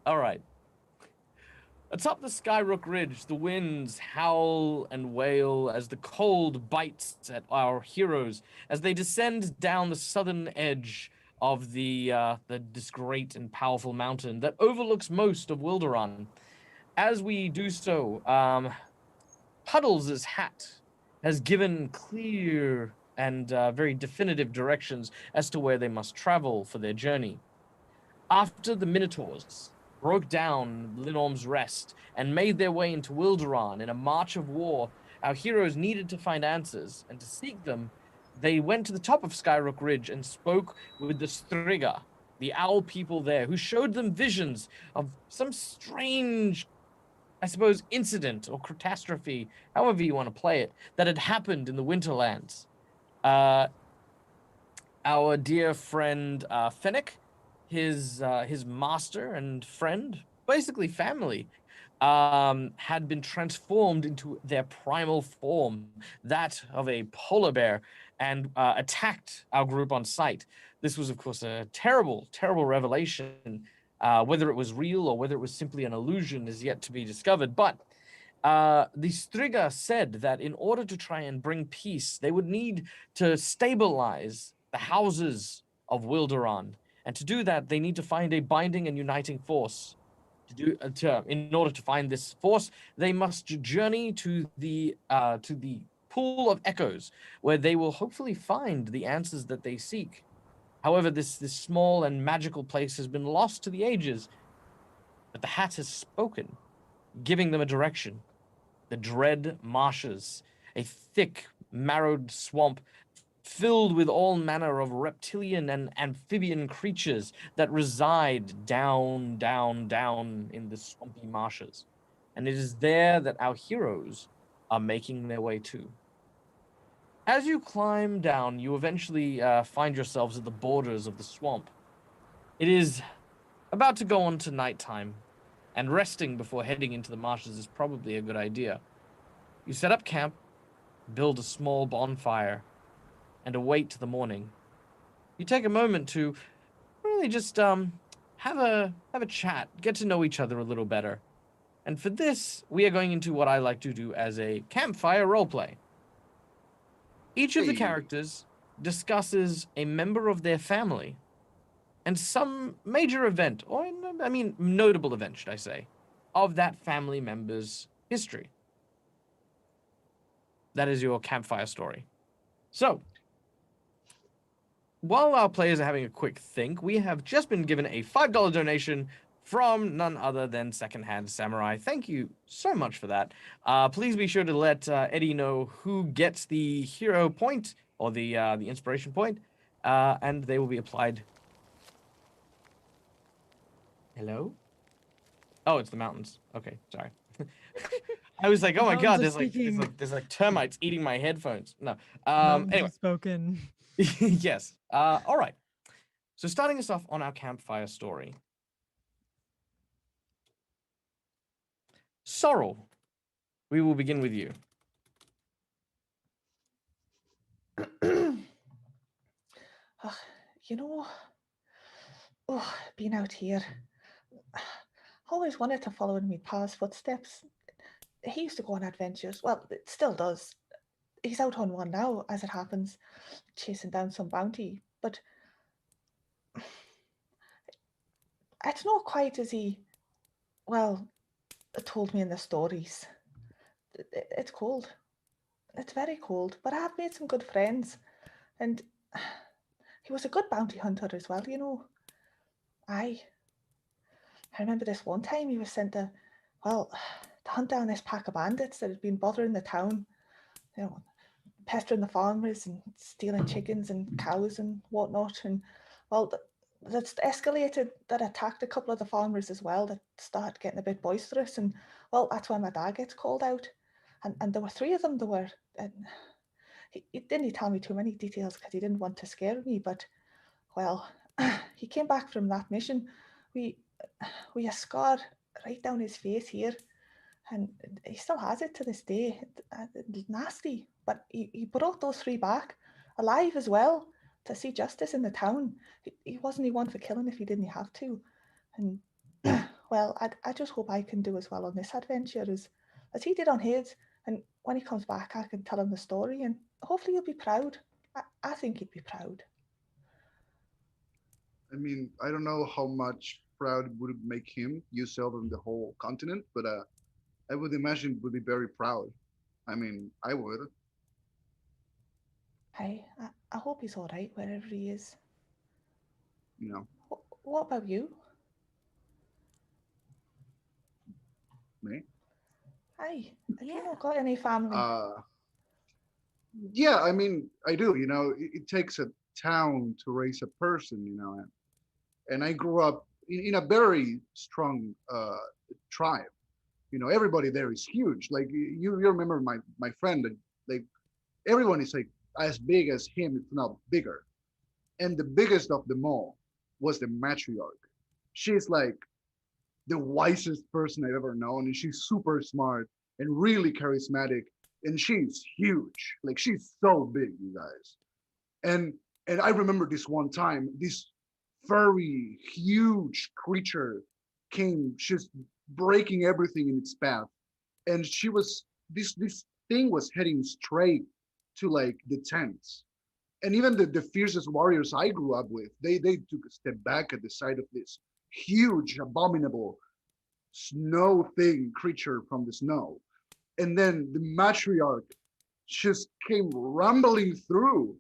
All right. Atop the Skyrook Ridge, the winds howl and wail as the cold bites at our heroes as they descend down the southern edge of this great and powerful mountain that overlooks most of Wilderan. As we do so, Puddles' hat has given clear and very definitive directions as to where they must travel for their journey. After the Minotaurs broke down Linorm's Rest and made their way into Wilderan in a march of war, our heroes needed to find answers, and to seek them, they went to the top of Skyrook Ridge and spoke with the Striga, the owl people there, who showed them visions of some strange, I suppose, incident or catastrophe, however you want to play it, that had happened in the Winterlands. Uh, our dear friend Fennec, his master and friend, basically family, had been transformed into their primal form, that of a polar bear, and attacked our group on sight. This was, of course, a terrible, terrible revelation. Whether it was real or whether it was simply an illusion is yet to be discovered. But the Striga said that in order to try and bring peace, they would need to stabilize the houses of Wilderan. And to do that, they need to find a binding and uniting force. In order to find this force, they must journey to the pool of echoes, where they will hopefully find the answers that they seek. However, this small and magical place has been lost to the ages, but the hat has spoken, giving them a direction. The dread marshes, a thick, marrowed swamp filled with all manner of reptilian and amphibian creatures that reside down, down, down in the swampy marshes. And it is there that our heroes are making their way to. As you climb down, you eventually find yourselves at the borders of the swamp. It is about to go on to nighttime, and resting before heading into the marshes is probably a good idea. You set up camp, build a small bonfire, and await the morning. You take a moment to really just have a chat, get to know each other a little better. And for this, we are going into what I like to do as a campfire roleplay. Each of the Hey. characters discusses a member of their family and some major event, or I mean, notable event, should I say, of that family member's history. That is your campfire story. So, while our players are having a quick think, we have just been given a $5 donation from none other than Secondhand Samurai. Thank you so much for that. Please be sure to let Eddie know who gets the hero point or the inspiration point, and they will be applied. Hello? Oh, it's the mountains. Okay, sorry. I was like, The oh my mountains god, are there's speaking. like there's like termites eating my headphones. No. The mountains Anyway. have spoken. Yes. All right. So starting us off on our campfire story. Sorrel, we will begin with you. Ah, you know, being out here, I always wanted to follow in my pa's footsteps. He used to go on adventures. Well, it still does. He's out on one now, as it happens, chasing down some bounty. But it's not quite as he, well, told me in the stories. It's cold. It's very cold. But I have made some good friends. And he was a good bounty hunter as well, you know. I remember this one time he was sent well, to hunt down this pack of bandits that had been bothering the town, you know, pestering the farmers and stealing chickens and cows and whatnot. And well, that's escalated. That attacked a couple of the farmers as well. That started getting a bit boisterous. And well, that's when my dad gets called out. And there were three of them. There were. And he didn't tell me too many details because he didn't want to scare me. But well, he came back from that mission. We we a scar right down his face here, and he still has it to this day. It's nasty, but he brought those three back alive as well to see justice in the town. He wasn't one for killing if he didn't have to. And Well, I just hope I can do as well on this adventure as he did on his. And when he comes back, I can tell him the story, and hopefully he'll be proud. I think he'd be proud. I mean, I don't know how much proud would it make him, yourself, and the whole continent, but I would imagine would be very proud. I mean, I would, Hey, I hope he's all right wherever he is. you know, What about you? me. Hey, have you Yeah. not got any family? Uh, yeah, I mean, I do. It takes a town to raise a person. And I grew up in a very strong tribe. Everybody there is huge. Like you remember my friend, like everyone is like as big as him, if not bigger. And the biggest of them all was the matriarch. She's like the wisest person I've ever known, and she's super smart and really charismatic, and she's huge. Like she's so big, you guys. And and I remember this one time, this furry, huge creature came just breaking everything in its path. And she was this thing was heading straight to like the tents. And even the fiercest warriors I grew up with, they took a step back at the sight of this huge, abominable snow thing creature from the snow. And then the matriarch just came rumbling through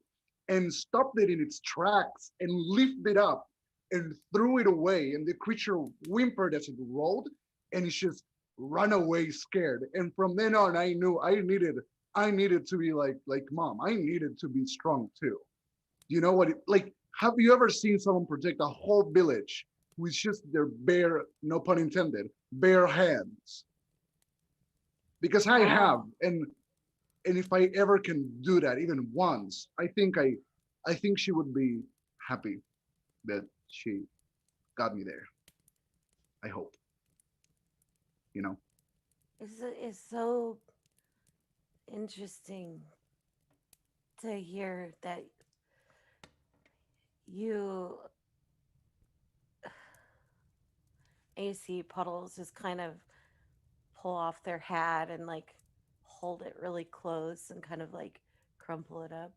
and stopped it in its tracks and lifted it up and threw it away. And the creature whimpered as it rolled and it just ran away scared. And from then on, I knew I needed to be like mom. I needed to be strong too. Do you know what? Like, have you ever seen someone protect a whole village with just their bare, no pun intended, bare hands? Because I have, Wow. and if I ever can do that even once, I think she would be happy that she got me there. I hope, you know. It's so interesting to hear that you AC puddles just kind of pull off their hat and like hold it really close and kind of like crumple it up.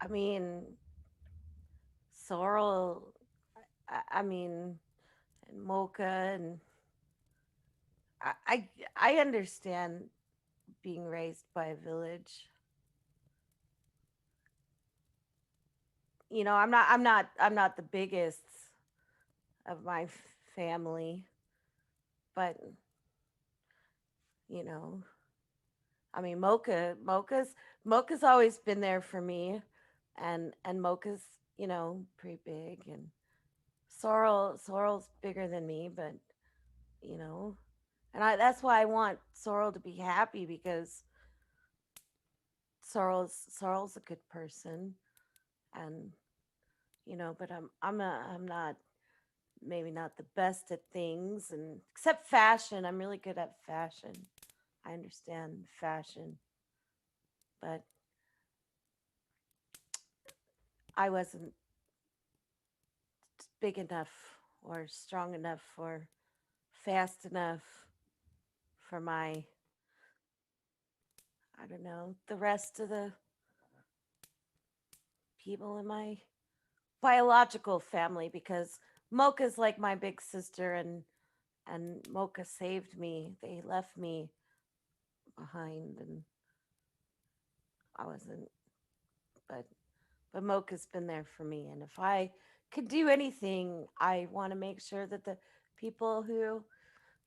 I mean, Sorrel, I mean, and Mocha, and I, I, I understand being raised by a village. I'm not the biggest of my family, but you know, I mean, Mocha's always been there for me, and Mocha's pretty big, and Sorrel's bigger than me, but you know, and that's why I want Sorrel to be happy because Sorrel's a good person, and but I'm not, maybe not the best at things, and except fashion. I'm really good at fashion. I understand fashion, but I wasn't big enough or strong enough or fast enough for my, I don't know, the rest of the people in my biological family, because Mocha's like my big sister, and Mocha saved me. They left me behind, and I wasn't, but Mocha's been there for me, and if I could do anything, I want to make sure that the people who,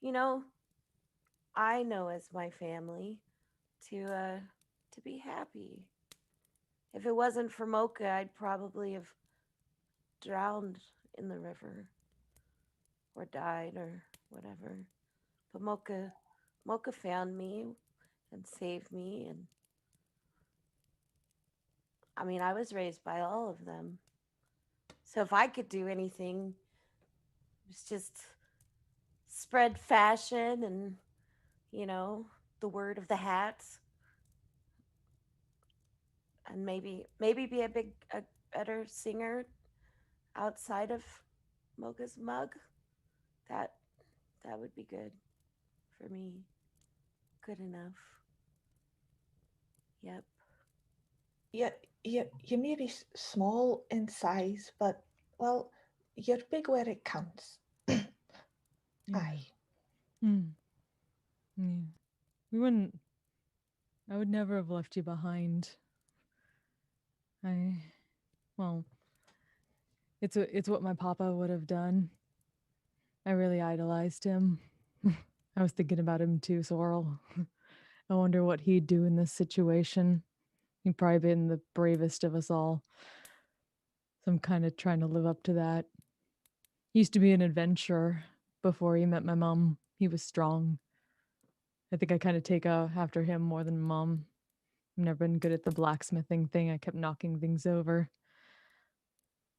you know, I know as my family to be happy. If it wasn't for Mocha, I'd probably have drowned in the river or died or whatever. But Mocha found me and saved me, and I mean, I was raised by all of them. So if I could do anything, it's just spread fashion and, you know, the word of the hat, and maybe be a better singer outside of Mocha's mug. That that would be good for me. Good enough. Yep. You may be small in size, but well, you're big where it counts. Aye. Hmm. Yeah. We wouldn't. I would never have left you behind. Well, it's what my papa would have done. I really idolized him. I was thinking about him too, Sorrel. I wonder what he'd do in this situation. He'd probably been the bravest of us all. So I'm kind of trying to live up to that. He used to be an adventurer before he met my mom. He was strong. I think I kind of take after him more than mom. I've never been good at the blacksmithing thing. I kept knocking things over.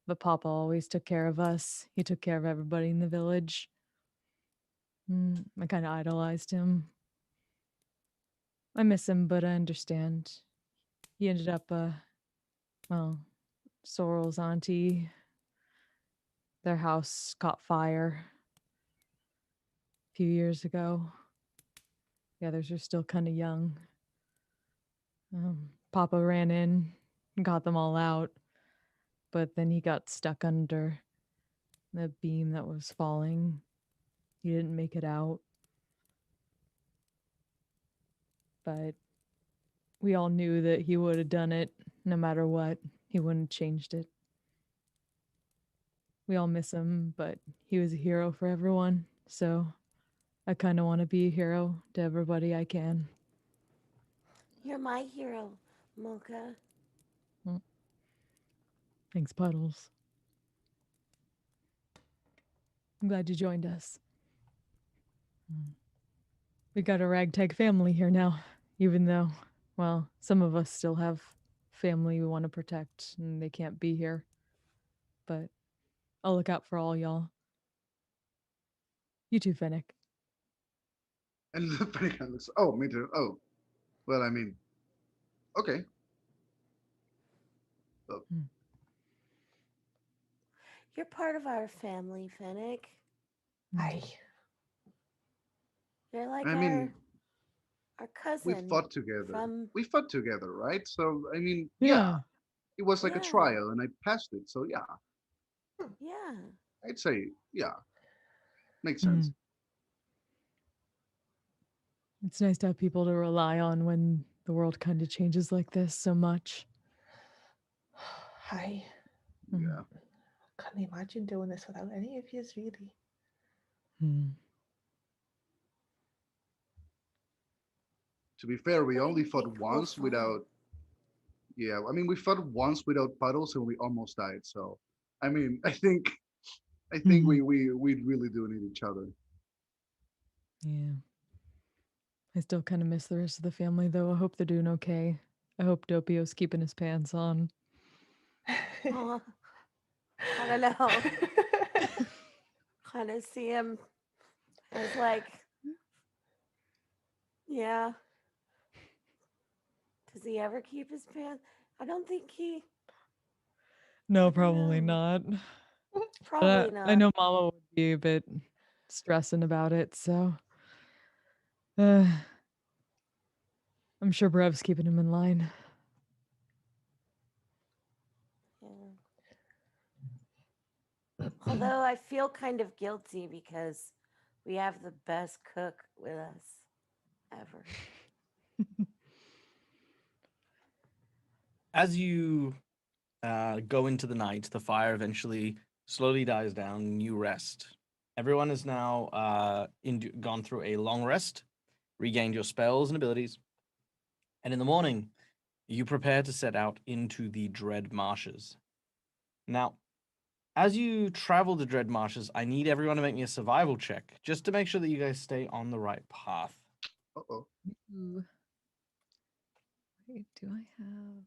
But Papa always took care of us. He took care of everybody in the village. I kind of idolized him. I miss him, but I understand. He ended up, well, Sorrel's auntie, their house caught fire a few years ago. The others are still kind of young. Papa ran in and got them all out, but then he got stuck under the beam that was falling. He didn't make it out. But we all knew that he would have done it no matter what. He wouldn't have changed it. We all miss him, but he was a hero for everyone. So I kind of want to be a hero to everybody I can. You're my hero, Mocha. Thanks, Puddles. I'm glad you joined us. We got a ragtag family here now, even though, well, some of us still have family we want to protect and they can't be here. But I'll look out for all y'all. You too, Fennec. And the Fennec looks, oh, me too. Oh, well, I mean, okay. Oh. You're part of our family, Fennec. Aye. You're like I mean, our we cousin. fought together. From We fought together, right? So, I mean, yeah, it was like a Yeah. trial and I passed it. So, yeah, yeah. I'd say, yeah, makes sense. It's nice to have people to rely on when the world kind of changes like this so much. Aye. Yeah. Couldn't imagine doing this without any of yous, really. To be fair, we What do only you fought think we'll once find? without. Yeah, I mean, we fought once without puddles and we almost died. So, I mean, I think we really do need each other. Yeah. I still kind of miss the rest of the family, though. I hope they're doing okay. I hope Doppio's keeping his pants on. Oh, I don't know. Kind of see him as like, yeah. Does he ever keep his pants? I don't think he. No, I don't probably know. not. Probably But not. I know Mama would be a bit stressing about it, so I'm sure Brev's keeping him in line. Yeah. Although I feel kind of guilty because we have the best cook with us ever. As you go into the night, the fire eventually slowly dies down, and you rest. Everyone has now gone through a long rest, regained your spells and abilities, and in the morning, you prepare to set out into the Dread Marshes. Now, as you travel the Dread Marshes, I need everyone to make me a survival check, just to make sure that you guys stay on the right path. Uh-oh. Ooh. Wait, do I have...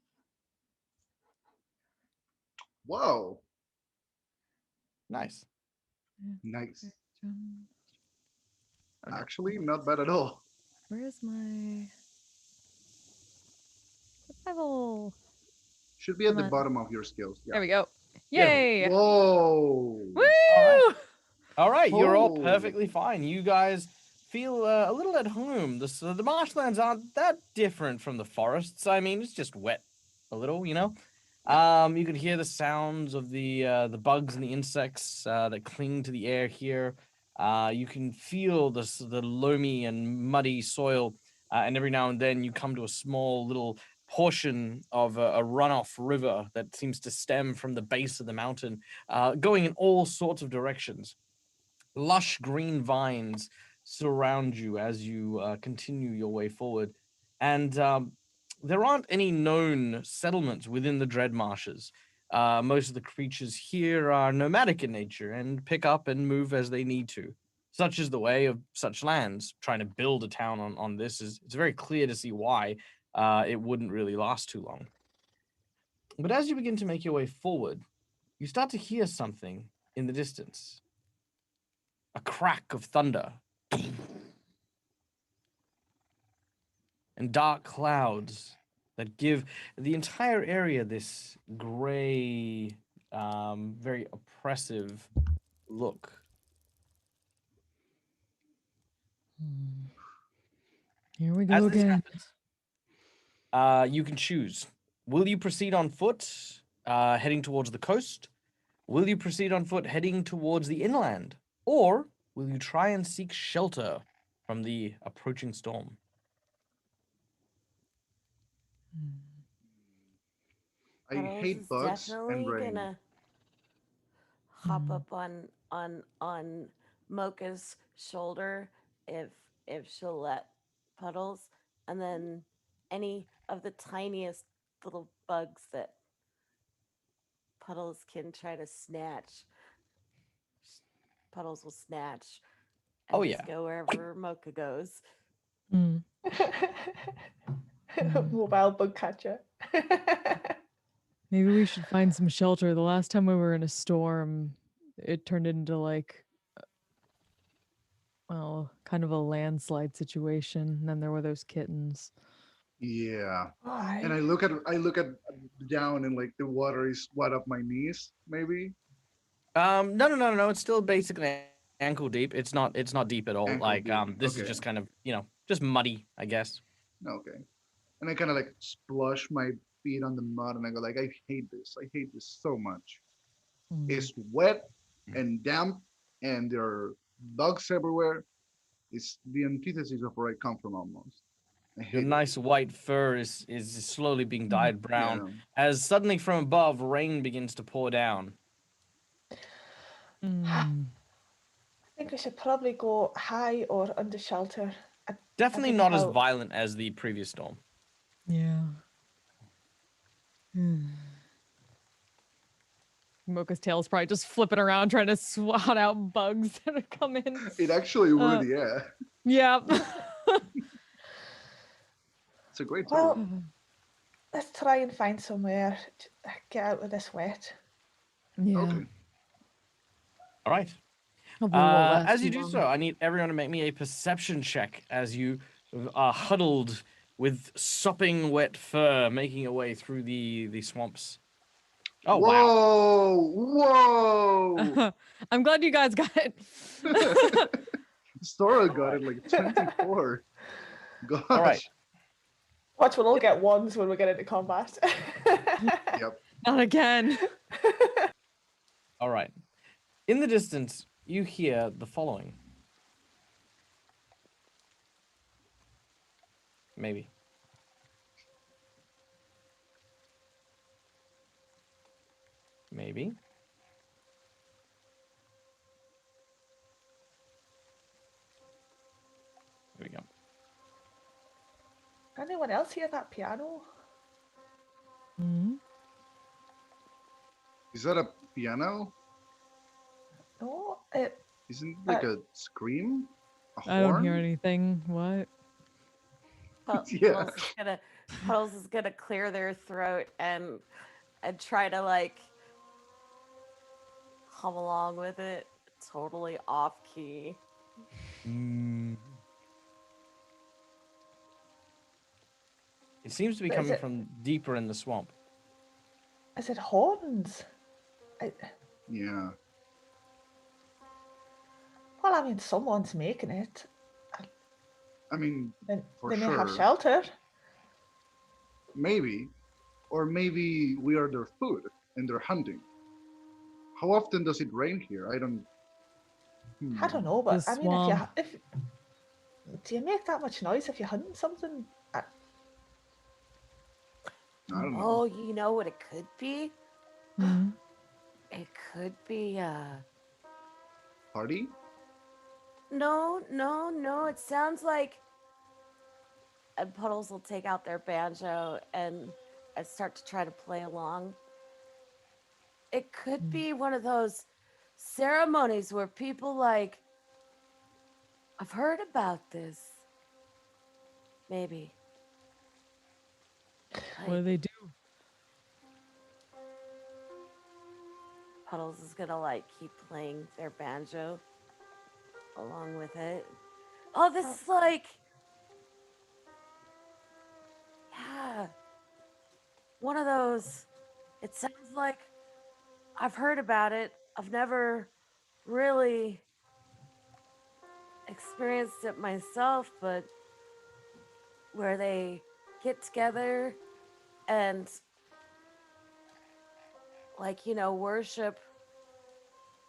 Whoa. Nice. Nice. Oh, no. Actually, not bad at all. Where is my survival? Should be at Come the on. bottom of your skills. Yeah. There we go. Yeah. Yay! Whoa. Woo! All right. All right, you're all Oh. perfectly fine. You guys feel a little at home. The marshlands aren't that different from the forests. I mean, it's just wet a little, you know. You can hear the sounds of the bugs and the insects that cling to the air here. You can feel the loamy and muddy soil, and every now and then you come to a small little portion of a runoff river that seems to stem from the base of the mountain, going in all sorts of directions. Lush green vines surround you as you continue your way forward. And there aren't any known settlements within the Dread Marshes. Most of the creatures here are nomadic in nature and pick up and move as they need to. Such is the way of such lands. Trying to build a town on this it's very clear to see why it wouldn't really last too long. But as you begin to make your way forward, you start to hear something in the distance. A crack of thunder and dark clouds that give the entire area this gray, very oppressive look. Here we go As this again. happens, you can choose. Will you proceed on foot, heading towards the coast? Will you proceed on foot, heading towards the inland? Or will you try and seek shelter from the approaching storm? I Puddles hate is bugs and definitely rain. gonna hop Mm. up on Mocha's shoulder if she'll let Puddles, and then any of the tiniest little bugs that Puddles can try to snatch, Puddles will snatch and Oh, just yeah. go wherever Mocha goes. Mm. Mobile bug catcher. Maybe we should find some shelter. The last time we were in a storm, it turned into like, well, kind of a landslide situation. And then there were those kittens. Yeah. And Aye. I look at down and like the water is what up my knees, maybe No. It's still basically ankle deep. It's not deep at all. ankle Like, deep. this is Okay. just kind of, just muddy, I guess. Okay. And I kind of like splush my feet on the mud and I go like, I hate this. I hate this so much. Mm. It's wet and damp and there are bugs everywhere. It's the antithesis of where I come from almost. I Your hate it. nice white fur is slowly being dyed brown Yeah. as suddenly from above rain begins to pour down. Mm. I think we should probably go high or under shelter. I Definitely don't know not as how- violent as the previous storm. Yeah. Mocha's tail is probably just flipping around trying to swat out bugs that are coming. It actually would, yeah. Yeah. It's a great Well, tool. let's try and find somewhere to get out of this wet. Yeah. Okay. All right. Hopefully it won't last As you too do long. so, I need everyone to make me a perception check as you are huddled with sopping wet fur, making your way through the swamps. Oh wow! Whoa! I'm glad you guys got it. Sora got it like 24. Gosh. All right. Watch, we'll all get ones when we get into combat. Yep. Not again. All right. In the distance, you hear the following. Maybe. Maybe. There we go. Anyone else hear that piano? Mm. Is that a piano? No, it. Isn't it like a scream? A I don't hear horn? anything. What? Yeah. Puddles is gonna clear their throat and try to like hum along with it, totally off key. It seems to be But is coming it- from deeper in the swamp. Is it horns? Yeah. I mean, someone's making it. I mean, Then for they may have sure. shelter. Maybe, or maybe we are their food and they're hunting. How often does it rain here? I don't. I don't know, but The I mean, if you swamp. if do you make that much noise if you're hunting something? I don't know. Oh, you know what it could be? Mhm. It could be Party? no, no, no. It sounds like and Puddles will take out their banjo and start to try to play along. It could be one of those ceremonies where people like, I've heard about this. Maybe. What do they do? Puddles is gonna like keep playing their banjo along with it. Oh, this is like, yeah, one of those. It sounds like I've heard about it. I've never really experienced it myself, but where they get together and like, worship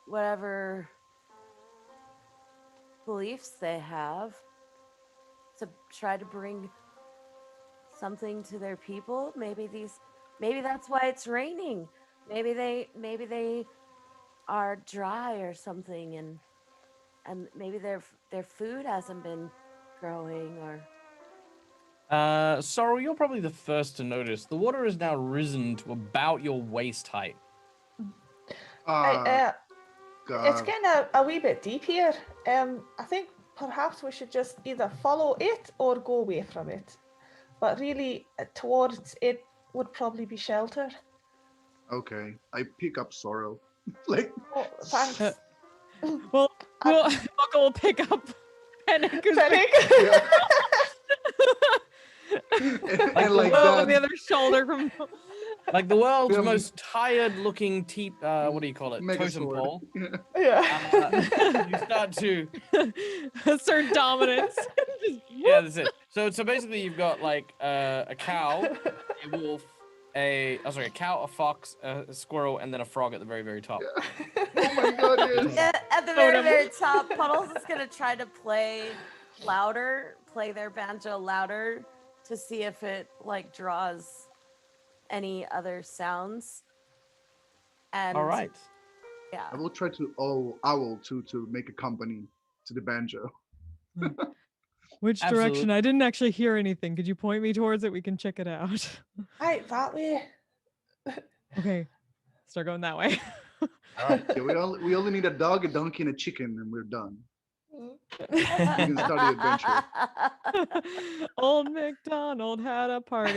whatever beliefs they have to try to bring something to their people. Maybe that's why it's raining. Maybe they are dry or something, and maybe their food hasn't been growing or Sorrel, you're probably the first to notice. The water has now risen to about your waist height. God. It's getting a wee bit deep here. I think perhaps we should just either follow it or go away from it. But really, towards it would probably be shelter. Okay, I pick up Sorrow. Like, Oh, thanks. Well, Buckle will pick up Panic. Panic. yeah. and like Over the that, other shoulder from. Like the world's Yeah, most tired-looking what do you call it? Totem Megazord. pole. Yeah. You start to Assert dominance. yeah, that's it. So basically, you've got like a cow, a wolf, a cow, a fox, a squirrel, and then a frog at the very, very top. oh my god, yes. at the very, very top. Puddles is gonna try to play their banjo louder to see if it like draws any other sounds. And All right. yeah. I will try to owl to make a company to the banjo. Which Absolutely. direction? I didn't actually hear anything. Could you point me towards it? We can check it out. Right, that way. Okay. Start going that way. All right, so we only need a dog, a donkey, and a chicken, and we're done. We can start the adventure. Old MacDonald had a party.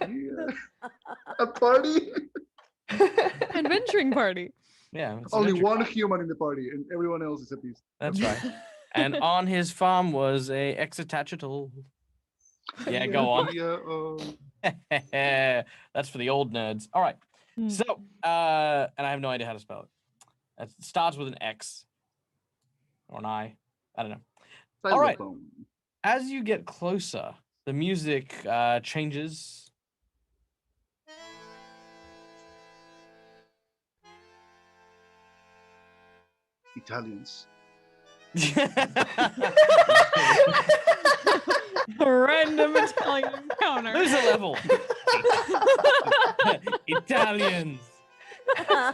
Yeah. A party? Adventuring party. Yeah. it's Only adventure. one human in the party, and everyone else is a beast. That's right. And on his farm was a exatachital. Yeah, go on. Yeah. That's for the old nerds. All right. Hmm. So, and I have no idea how to spell it. It starts with an X or an I. I don't know. All right. Xylophone. As you get closer, the music changes. Italians. A random Italian encounter. There's a level. Italians.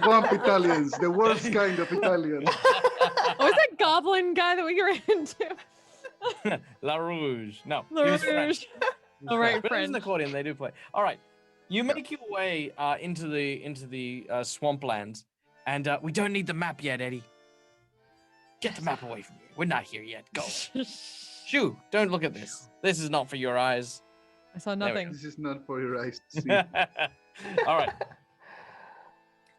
Swamp Italians, the worst kind of Italian. Oh, is that goblin guy that we ran into? La Rouge. No. La he was French. Rouge. He was Oh, right, But it was an French. accordion. They do play. All right. You make your way into the swamplands, and we don't need the map yet, Eddie. Get the map away from you. We're not here yet. Go. Shoo! Don't look at this. This is not for your eyes. I saw There we nothing. This is not for your eyes to see. All right.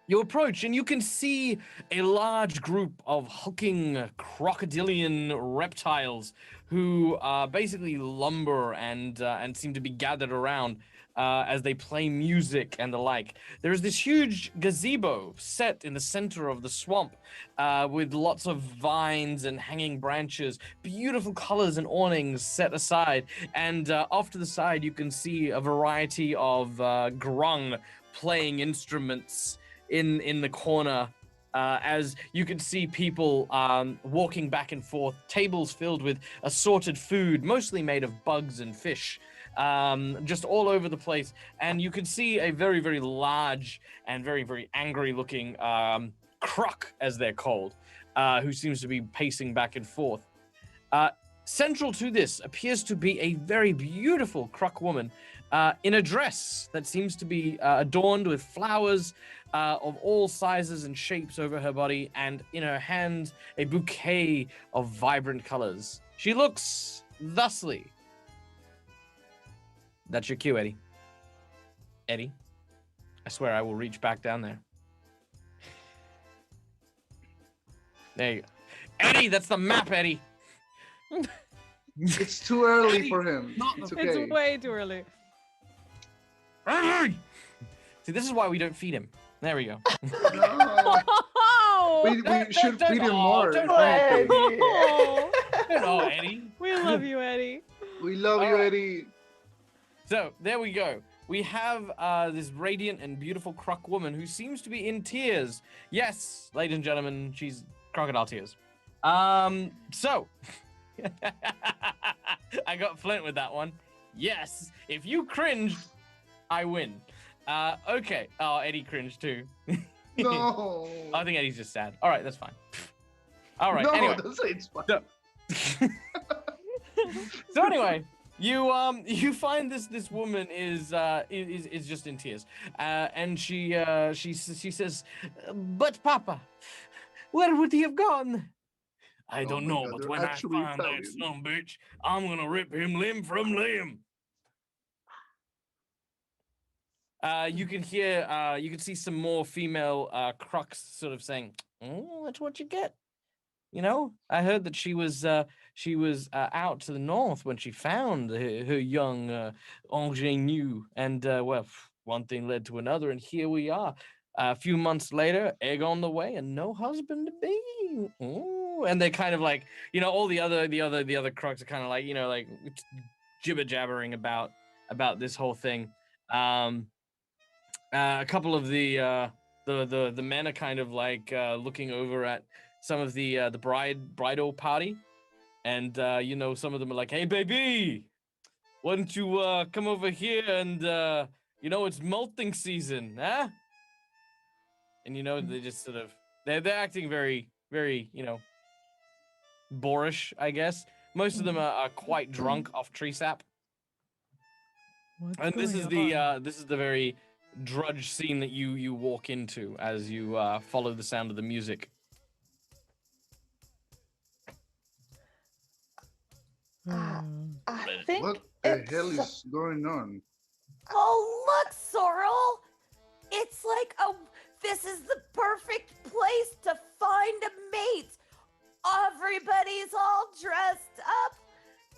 You approach and you can see a large group of hulking crocodilian reptiles who basically lumber and seem to be gathered around. as they play music and the like. There is this huge gazebo set in the center of the swamp with lots of vines and hanging branches, beautiful colors and awnings set aside. And off to the side, you can see a variety of grung playing instruments in the corner. As you can see people walking back and forth, tables filled with assorted food, mostly made of bugs and fish, just all over the place. And you can see a very, very large and very, very angry looking croc, as they're called, who seems to be pacing back and forth. Central to this appears to be a very beautiful croc woman in a dress that seems to be adorned with flowers of all sizes and shapes over her body, and in her hand, a bouquet of vibrant colors. She looks thusly. That's your cue, Eddie. Eddie, I swear I will reach back down there. There you go. Eddie, that's the map, Eddie. It's too early for him. It's okay. It's way too early. See, this is why we don't feed him. There we go. No. Oh, We should feed him more. Don't know, Eddie. we love you, Eddie. We love you, Alright. Eddie. So there we go. We have this radiant and beautiful croc woman who seems to be in tears. Yes, ladies and gentlemen, she's crocodile tears. So I got Flint with that one. Yes, if you cringed, I win. Okay. Oh, Eddie cringed too. No. I think Eddie's just sad. All right, that's fine. All right. No, Anyway. don't say it's fine. So anyway, you find this woman is just in tears, and she says, "But Papa, where would he have gone?" I don't my know, God, but they're when I actually find that Italian. son bitch, I'm gonna rip him limb from limb. You can hear, you can see some more female crocs sort of saying, "Oh, that's what you get." You know, I heard that she was out to the north when she found her young ingenue, and well, one thing led to another, and here we are. A few months later, egg on the way, and no husband to be. Ooh. And they kind of like, you know, all the other crocs are kind of like, you know, like jibber jabbering about this whole thing. A couple of the men are kind of like looking over at some of the bridal party, and you know, some of them are like, "Hey, baby, why don't you come over here and you know, it's molting season, huh?" And you know, they just sort of they're acting very, very, you know, boorish, I guess. Most of them are quite drunk off tree sap. What's And this is going the on? this is the very drudge scene that you walk into as you follow the sound of the music. Hmm. I think What the it's hell is going on? Oh, look, Sorrel! It's like this is the perfect place to find a mate. Everybody's all dressed up,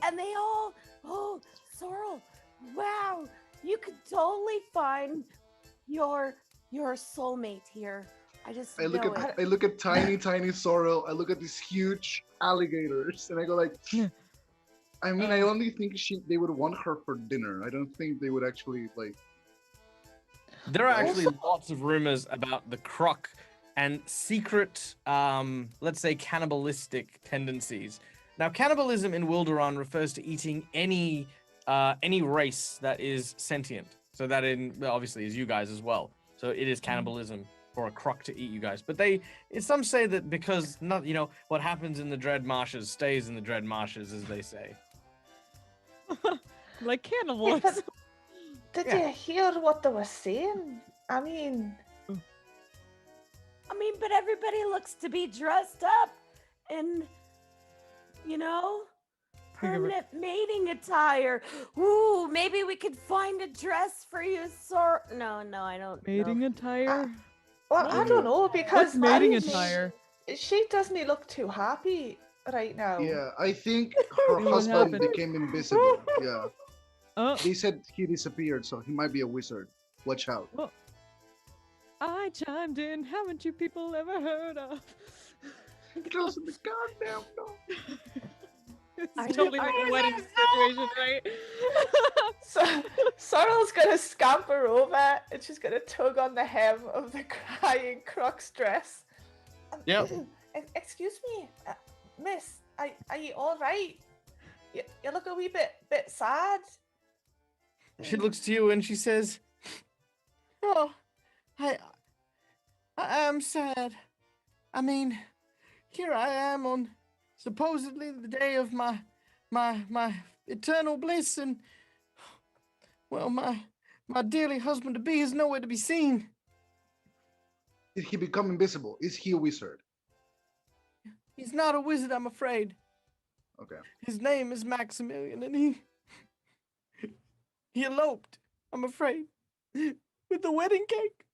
and they all, oh, Sorrel, wow, you could totally find your soulmate here. I just I look know at it. tiny sorrel. I look at these huge alligators, and I go like, I mean, I only think they would want her for dinner. I don't think they would actually like. There are actually lots of rumors about the croc and secret, let's say, cannibalistic tendencies. Now, cannibalism in Wilderan refers to eating any race that is sentient. So that obviously is you guys as well. So it is cannibalism for a croc to eat you guys. But some say that because not, you know, what happens in the Dread Marshes stays in the Dread Marshes, as they say. Like Yeah, cannibals. but did Yeah. you hear what they were saying? I mean, But everybody looks to be dressed up in, you know, Think of it. permanent mating attire. Ooh, maybe we could find a dress for you, No, I don't Mating know. attire? well, I Maybe. don't know because What's mating I- attire? She doesn't look too happy right now. Yeah, I think her What husband happened? became invisible. Yeah. Oh, They said he disappeared, so he might be a wizard. Watch out. well, I chimed in. Haven't you people ever heard of? Closing the goddamn door. It's Are you- totally are like you a wedding situation, right? So Sorrel's gonna scamper over and she's gonna tug on the hem of the crying Croc's dress. Yep. Excuse me, miss, are you all right? You look a wee bit sad. She looks to you and she says, "Oh, I am sad. I mean, here I am on supposedly the day of my eternal bliss, and well, my dearly husband to be is nowhere to be seen. Did he become invisible? Is he a wizard? He's not a wizard, I'm afraid. Okay. His name is Maximilian, and he eloped, I'm afraid, with the wedding cake."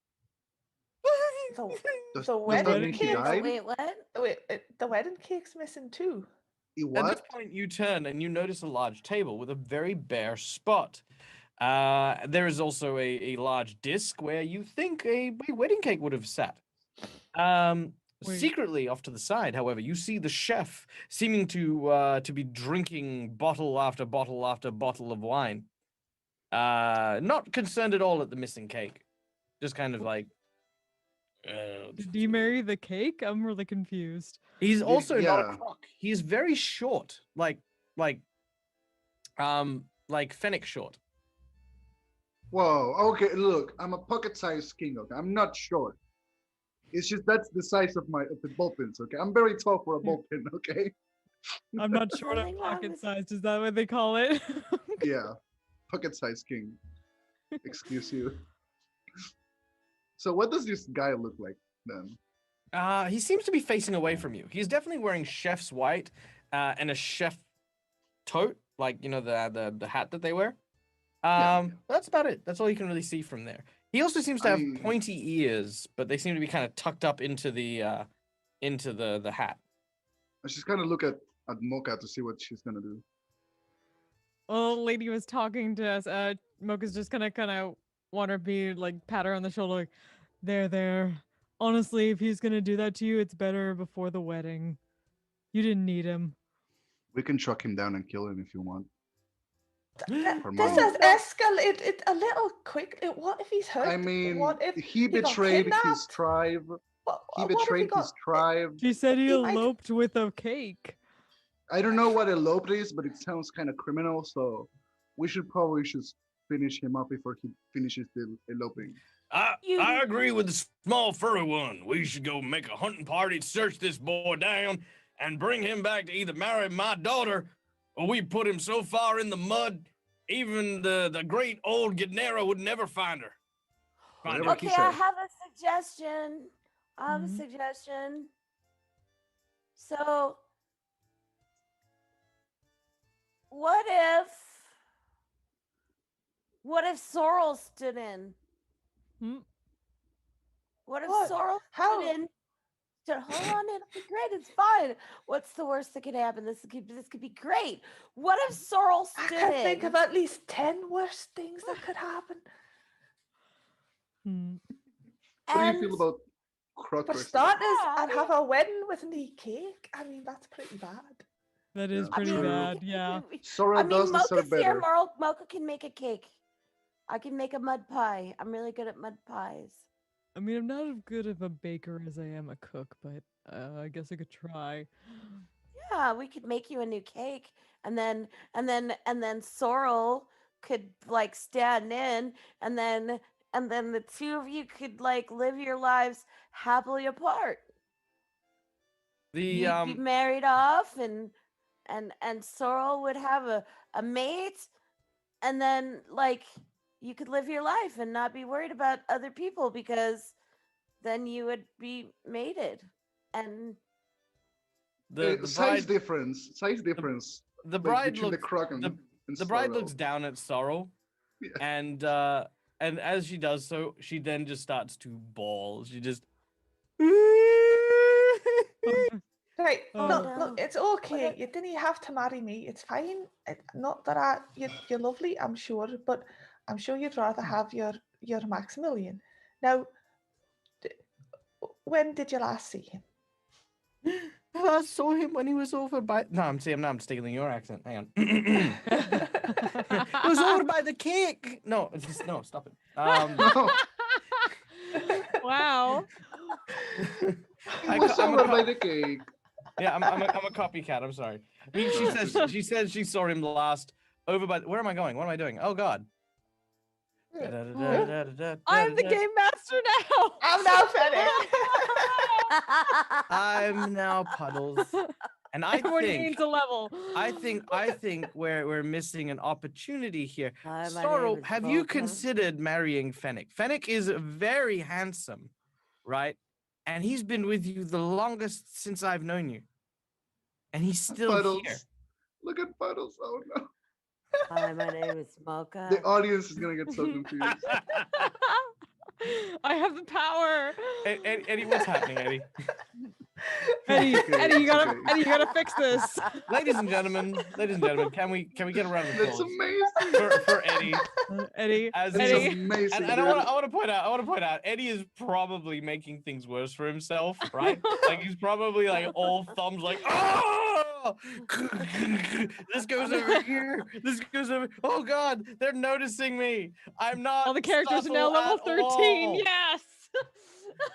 Does The that wedding mean he cake. died? Wait, what? Wait, the wedding cake's missing too. He At this what? point, you turn and you notice a large table with a very bare spot. There is also a large disc where you think a wedding cake would have sat. Wait. Secretly off to the side, however, you see the chef seeming to be drinking bottle after bottle after bottle of wine. Not concerned at all at the missing cake. Just kind of like. Did he marry the cake? I'm really confused. He's also not yeah. a croc. He's very short, like Fennec short. Whoa. Okay. Look, I'm a pocket-sized king. Okay. I'm not short. It's just that's the size of the ball pins. Okay. I'm very tall for a ball pin. Okay. I'm not short, I'm Nothing wrong pocket with- sized. Is that what they call it? Yeah. Pocket-sized king. Excuse you. So what does this guy look like then? He seems to be facing away from you. He's definitely wearing chef's white and a chef tote, like the hat that they wear. Yeah. That's about it. That's all you can really see from there. He also seems to have I- pointy ears, but they seem to be kind of tucked up into the hat. I just kind of look at Mocha to see what she's gonna do. Well, the lady was talking to us. Mocha's just gonna kind of want to be like pat her on the shoulder, like, there. Honestly, if he's gonna do that to you, it's better before the wedding. You didn't need him. We can truck him down and kill him if you want. For This money. has escalated a little quickly. What if he's hurt? I mean, what if he got betrayed his kidnapped? tribe. What, He what if betrayed got- his tribe. She said he He might- eloped with a cake. I don't know what eloped is, but it sounds kind of criminal. So we should probably just finish him up before he finishes the eloping. You- I agree with the small furry one. We should go make a hunting party, search this boy down, and bring him back to either marry my daughter, or we put him so far in the mud, even the great old Gidnera would never find her. Find Whatever her. he Okay, I said. have a suggestion. Mhm. So, what if Sorrel stood in? Hmm? What if What? Sorrel How? stood in? Hold on, it'll be great. It's fine. What's the worst that could happen? This could be great. What if Sorrel I stood can in? think of at least 10 worse things that could happen. Hmm. What do you feel And- about Croc For versus- starters, Yeah, I I'd have a wedding with no cake. I mean, that's pretty bad. That is Yeah. pretty True. bad. Yeah. Sorrel I mean, does deserve Mocha's here. better. Mocha can make a cake. I can make a mud pie. I'm really good at mud pies. I mean, I'm not as good of a baker as I am a cook, but I guess I could try. Yeah, we could make you a new cake, and then Sorrel could like stand in, and then the two of you could like live your lives happily apart. The You'd be married off, and Sorrel would have a mate, and then like you could live your life and not be worried about other people because then you would be mated. And the size bride difference. Size difference. the like, bride between the looks Croc and, the- and the bride Sorrel. looks down at Sorrel, Yeah. and as she does so, she then just starts to bawl. She just Can Right. Oh, No, no. it's okay. You didn't have to marry me. It's fine. Not that you're lovely, I'm sure, but I'm sure you'd rather have your Maximilian. Now, when did you last see him? I saw him when he was over by. No, I'm stealing your accent. Hang on. It was over by the cake. No, no, stop it. No, Wow. it was I'm over a by the cake. yeah, I'm a copycat. I'm sorry. She says she saw him last over by. Where am I going? What am I doing? Oh God. I'm the game master now. I'm now Fennec. I'm now Puddles, and I Everyone think gains a level. I think we're missing an opportunity here. Hi, my Sorrow, name is have you Mocha. considered marrying Fennec? Fennec is very handsome, right? And he's been with you the longest since I've known you. And he's still Puddles. here. Look at Puddles. Oh no. Hi, my name is Mocha. The audience is gonna get so confused. I have the power. Eddie, what's happening, Eddie? Eddie, Okay, Eddie, you gotta, okay. Eddie, you gotta fix this. Ladies and gentlemen, can we get a round of That's applause amazing. for Eddie? Eddie, As This Eddie, is amazing. and I dude. want to point out, Eddie is probably making things worse for himself, right? Like he's probably like all thumbs, like, oh, this goes over here, this goes over. Oh God, they're noticing me. I'm not. all the characters are now subtle level at 13. all. Yes.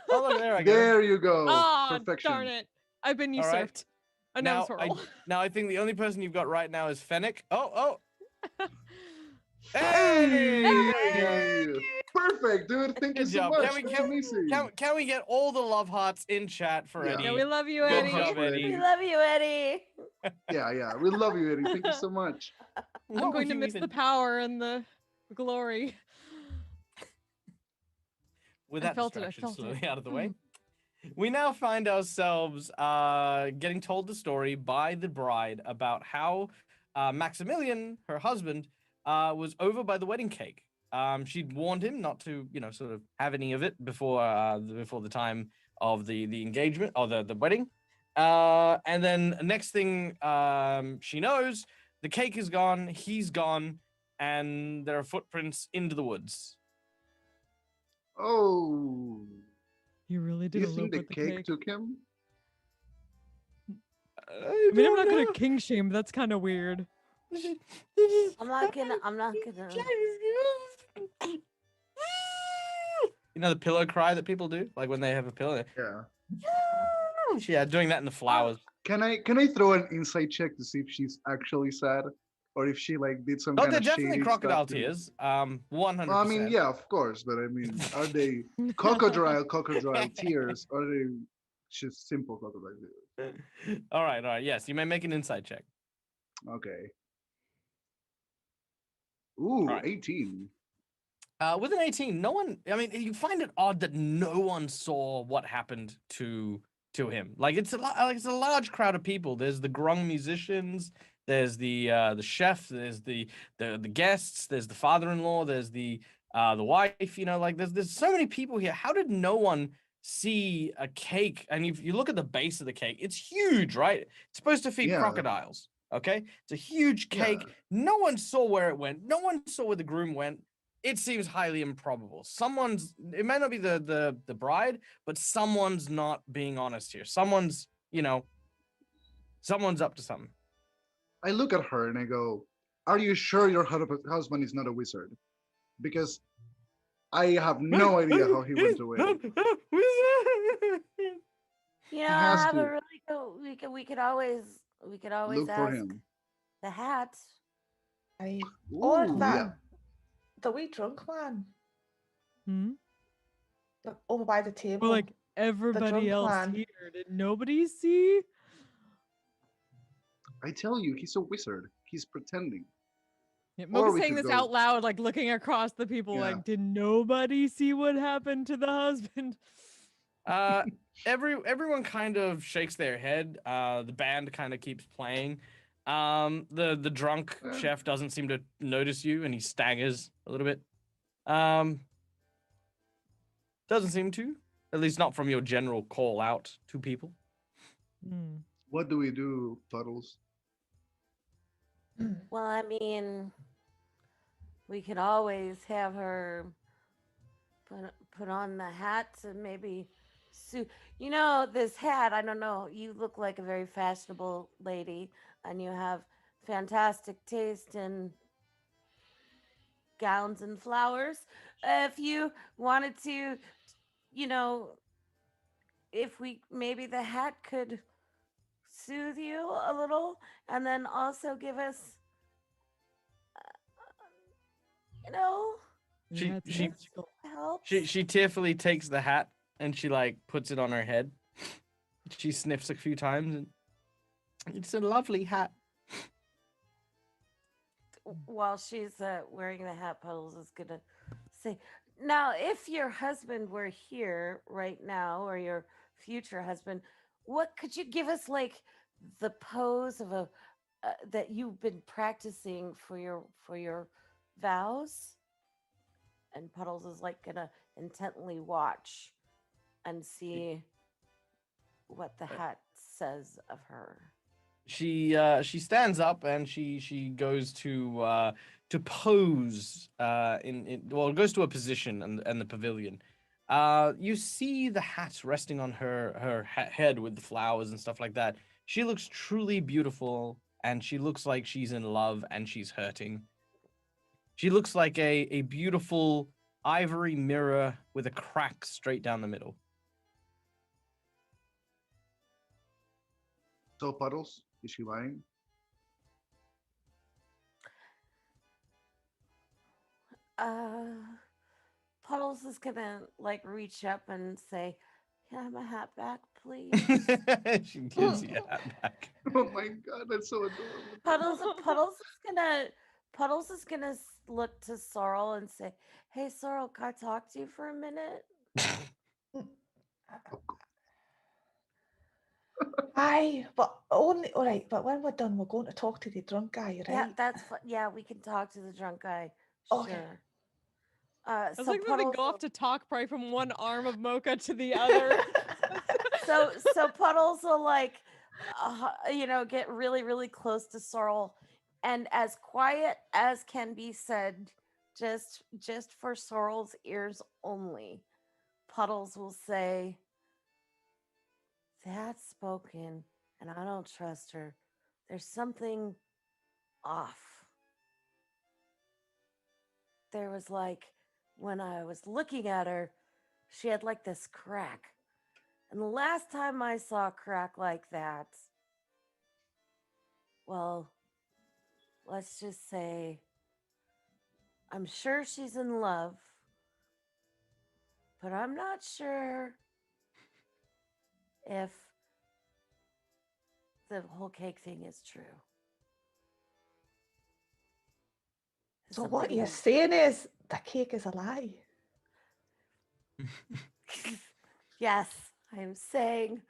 Oh look, there I go. There you go. Oh, Perfection. darn it. I've been All right. usurped. And now Now, Swirl. now I think the only person you've got right now is Fennec. Oh. Hey! Hey! Perfect, dude. Thank you Good so job. much. That's amazing. Can we get all the love hearts in chat for Yeah. Eddie? Yeah, we love you, Good Eddie. job, for Eddie. We love you, Eddie. Yeah. We love you, Eddie. Thank you so much. I'm going to miss the power and the glory. With I that felt it, I distraction felt slowly it. out of the way, we now find ourselves getting told the story by the bride about how Maximilian, her husband, was over by the wedding cake. She'd warned him not to, sort of have any of it before the time of the engagement or the wedding. And then next thing she knows, the cake is gone, he's gone, and there are footprints into the woods. Oh. You really Do did you a think loop the with cake took him? I mean, I'm not gonna king shame, but that's kind of weird. I'm not gonna. You know the pillow cry that people do, like when they have a pillow. Yeah. Yeah, doing that in the flowers. Can I throw an insight check to see if she's actually sad, or if she like did some Oh, kind they're of definitely shady crocodile stuff to- tears. 100%. I mean, yeah, of course, but I mean, are they crocodile tears, or are they just simple crocodile tears? All right. Yes, you may make an insight check. Okay. Ooh, right. 18. With an 18, no one. I mean, you find it odd that no one saw what happened to him. Like it's a large crowd of people. There's the grung musicians. There's the chef. There's the guests. There's the father-in-law. There's the wife. Like there's so many people here. How did no one see a cake? And if you look at the base of the cake, it's huge, right? It's supposed to feed Yeah. crocodiles. Okay, it's a huge cake. Yeah. No one saw where it went. No one saw where the groom went. It seems highly improbable. It might not be the bride, but someone's not being honest here. Someone's up to something. I look at her and I go, "Are you sure your husband is not a wizard? Because I have no idea how he went away." I has have to. a really good. We could always Look ask for him. the hat. Or Ooh, that yeah. the wee drunk man Hmm? over by the table. Or like everybody drunk else man. here. Did nobody see? I tell you, he's a wizard. He's pretending. Yeah, Or Mocha's we saying could this go- out loud, like looking across the people, Yeah. like, did nobody see what happened to the husband? Everyone kind of shakes their head. The band kind of keeps playing. The drunk chef doesn't seem to notice you, and he staggers a little bit. Doesn't seem to, at least not from your general call out to people. Hmm. What do we do, Puddles? Well, I mean, we could always have her put on the hat to maybe suit. You know, this hat. I don't know. You look like a very fashionable lady, and you have fantastic taste in gowns and flowers. If you wanted to, you know, if we maybe the hat could soothe you a little, and then also give us, you know, She That's she magical. helps. she tearfully takes the hat and she like puts it on her head. She sniffs a few times and it's a lovely hat. While she's wearing the hat, Puddles is gonna say, "Now, if your husband were here right now, or your future husband, what could you give us like the pose of a that you've been practicing for your vows?" And Puddles is like gonna intently watch and see what the hat says of her. She stands up and she goes to pose in well, goes to a position in the pavilion. You see the hat resting on her head with the flowers and stuff like that. She looks truly beautiful and she looks like she's in love and she's hurting. She looks like a beautiful ivory mirror with a crack straight down the middle. So, Puddles, is she lying? Uh, Puddles is gonna like reach up and say, "Can I have my hat back, please?" She gives you that back. Oh my God, that's so adorable. Puddles is gonna look to Sorrel and say, "Hey, Sorrel, can I talk to you for a minute?" Aye, but only all right. But when we're done, we're going to talk to the drunk guy, Yeah, right? that's yeah. We can talk to the drunk guy. Okay. Sure. I was So like, they Puddles, go off to talk probably from one arm of Mocha to the other. so Puddles will like, get really really close to Sorrel, and as quiet as can be said, just for Sorrel's ears only, Puddles will say, "That's spoken, and I don't trust her. There's something off. There was like, when I was looking at her, she had like this crack. And the last time I saw a crack like that, well, let's just say I'm sure she's in love, but I'm not sure if the whole cake thing is true." So what Something- you're saying is the cake is a lie. Yes, I am saying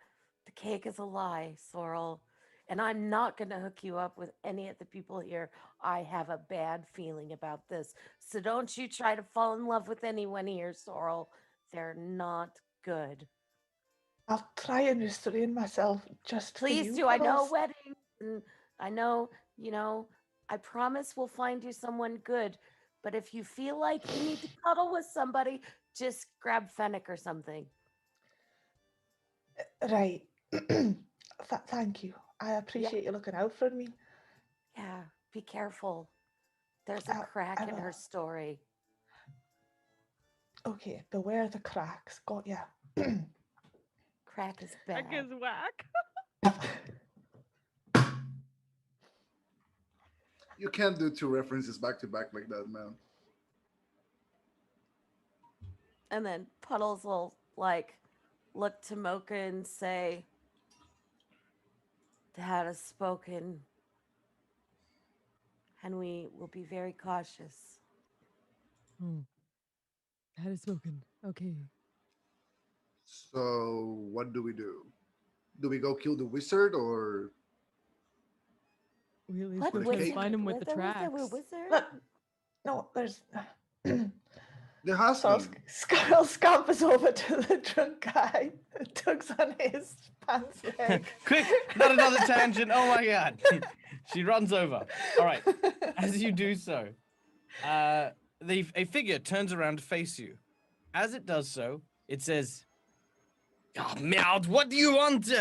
the cake is a lie, Sorrel. And I'm not going to hook you up with any of the people here. I have a bad feeling about this. So don't you try to fall in love with anyone here, Sorrel. They're not good. I'll try and restrain myself just for Please you, do. I know Puddles. weddings, and I know, I promise we'll find you someone good. But if you feel like you need to cuddle with somebody, just grab Fennec or something. Right. Thank you. I appreciate you looking out for me. Yeah, be careful. There's a I crack in will. her story. Okay, beware the cracks. Got ya. Crack is bad. Heck is whack. You can't do two references back to back like that, man. And then Puddles will like look to Mocha and say, "The hat has spoken, and we will be very cautious." Oh, that is spoken. Okay. So, what do we do? Do we go kill the wizard or We at What least go the try to cake? find him with the There was tracks. a wizard? Look, no, there's There has So been. Scarl scampers over to the drunk guy and tugs on his pants leg. Quick, not another tangent. Oh my god. She runs over. All right. As you do so, a figure turns around to face you. As it does so, it says, "Oh, Meowd, what do you want?"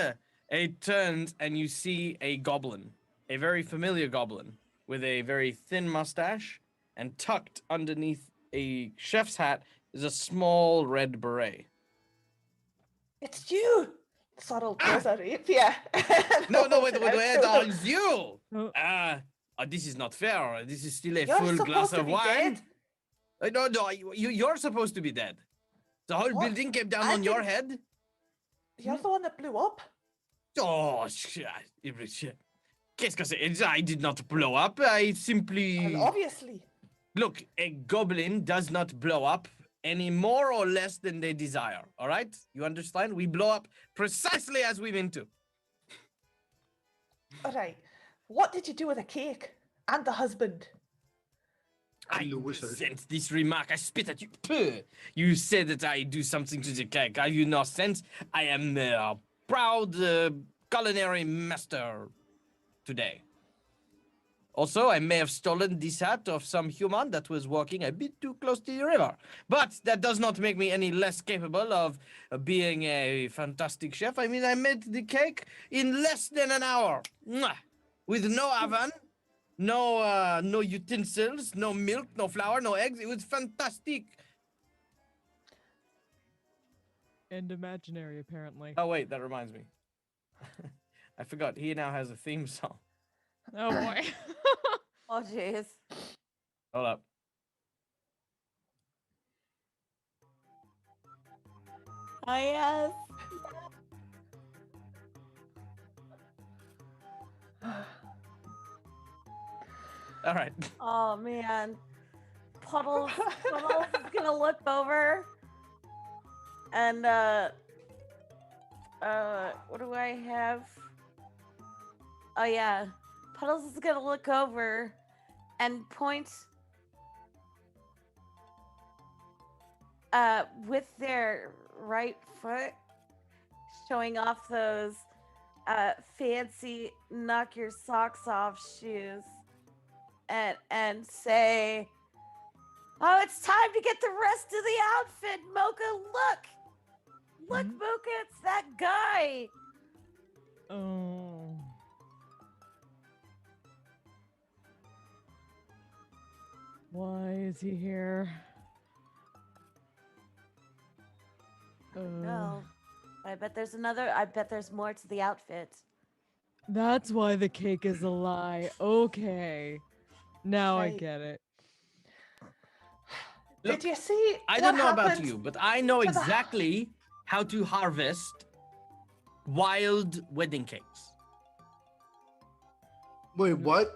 It turns and you see a goblin, a very familiar goblin with a very thin mustache, and tucked underneath a chef's hat is a small red beret. It's you! Sorrel pulls a rapier. No, wait, holds it out where to are him. you? Oh. This is not fair. This is still a You're full glass supposed to of be wine. dead. No, you're supposed to be dead. The whole What? building came down I on your didn't- head. You're the one that blew up. Oh, shit. Qu'est-ce que c'est? I did not blow up. I simply... Well, obviously. Look, a goblin does not blow up any more or less than they desire, all right? You understand? We blow up precisely as we mean to. All right. What did you do with the cake and the husband? I the wizard. resent this remark. I spit at you. Puh. You said that I do something to the cake. Have you no sense? I am a proud culinary master today. Also, I may have stolen this hat of some human that was walking a bit too close to the river. But that does not make me any less capable of being a fantastic chef. I mean, I made the cake in less than an hour. Mwah. With no oven, no utensils, no milk, no flour, no eggs. It was fantastic. And imaginary, apparently. Oh, wait, that reminds me. I forgot. He now has a theme song. Oh boy. Oh, jeez. Hold up. Oh, yes. All right. Oh, man. Puddles is gonna look over and what do I have? Oh yeah, Puddles is gonna look over and point with their right foot, showing off those fancy knock your socks off shoes, and say, "Oh, it's time to get the rest of the outfit, Mocha. Look, Mhm. Mocha, it's that guy." Oh. Why is he here? No, I bet there's more to the outfit. That's why the cake is a lie. Okay. Now I Right. get it. Look, Did you see? I what don't know about happened you, but I know to the- exactly how to harvest wild wedding cakes. Wait, what?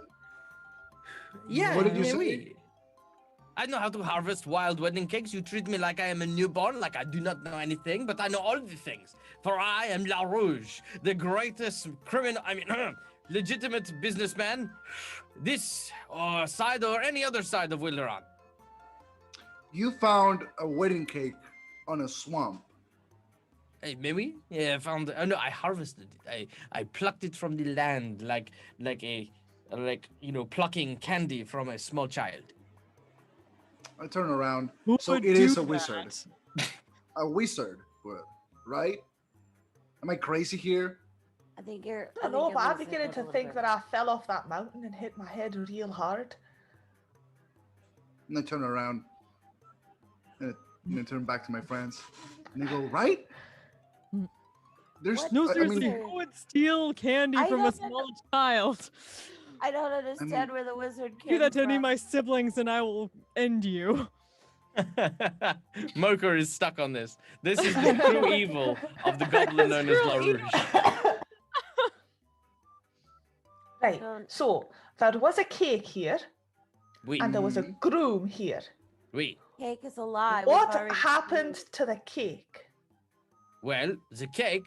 Yeah, What did you mais say? oui. I know how to harvest wild wedding cakes. You treat me like I am a newborn, like I do not know anything, but I know all the things. For I am La Rouge, the greatest criminal, legitimate businessman, this side or any other side of Wilderan. You found a wedding cake on a swamp. Hey, maybe? Yeah, I found. Oh no, I harvested it. I plucked it from the land, like plucking candy from a small child. I turn around. Who So would it is do a wizard. that? A wizard, right? Am I crazy here? I think you're. I don't know, but I'm beginning to think that I fell off that mountain and hit my head real hard. And I turn around and I turn back to my friends. And they go, right? Mm. There's What? No, I mean, seriously, wizard? who would steal candy I from a don't know. small child? I don't understand mean- where the wizard came Do that to any of from. my siblings and I will end you. Mocha is stuck on this. This is the true evil of the goblin known as True La evil. Rouge. Right. Don't- So there was a cake here, Oui, and there was a groom here. oui. Cake is a lie. we've What already happened seen. to the cake? Well, the cake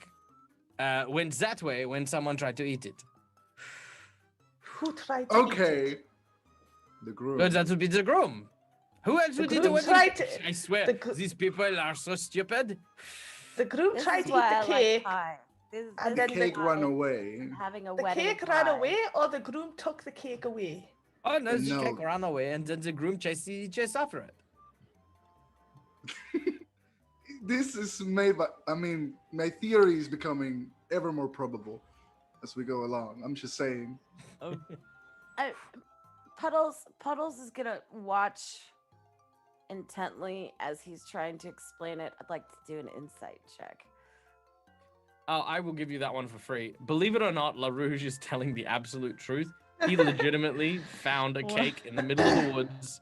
went that way when someone tried to eat it. Who tried to eat okay. it? The groom. But that would be the groom. Who else The would eat a groom wedding tried cake? to- I swear, the gr- these people are so stupid. The groom This tried is to eat why the I like cake. pie. This, and this then is the Cake ran why away. having a The wedding cake pie. ran away, or the groom took the cake away. Oh no, the No. cake ran away, and then the groom chased after it. This is made by. I mean, my theory is becoming ever more probable as we go along. I'm just saying. Puddles is gonna watch intently as he's trying to explain it. I'd like to do an insight check. Oh, I will give you that one for free. Believe it or not, LaRouge is telling the absolute truth. He legitimately found a cake in the middle of the woods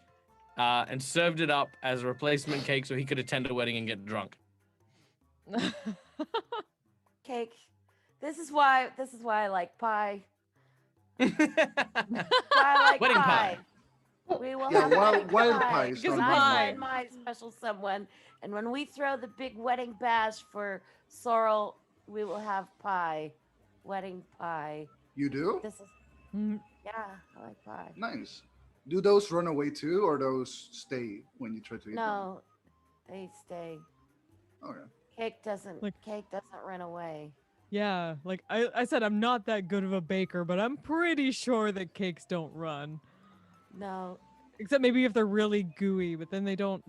and served it up as a replacement cake so he could attend a wedding and get drunk. Cake. This is why I like pie. I like Wedding pie. pie. We will Yeah, have wild wedding pie is Because not And pie. I mine. find my special someone, and when we throw the big wedding bash for Sorrel, we will have pie, wedding pie. You do? This is Mm, yeah, I like pie. Nice. Do those run away too, or those stay when you try to eat them? No, they stay. Okay. Cake doesn't. Like- Cake doesn't run away. yeah, like I said, I'm not that good of a baker, but I'm pretty sure that cakes don't run. No, Except maybe if they're really gooey, but then they don't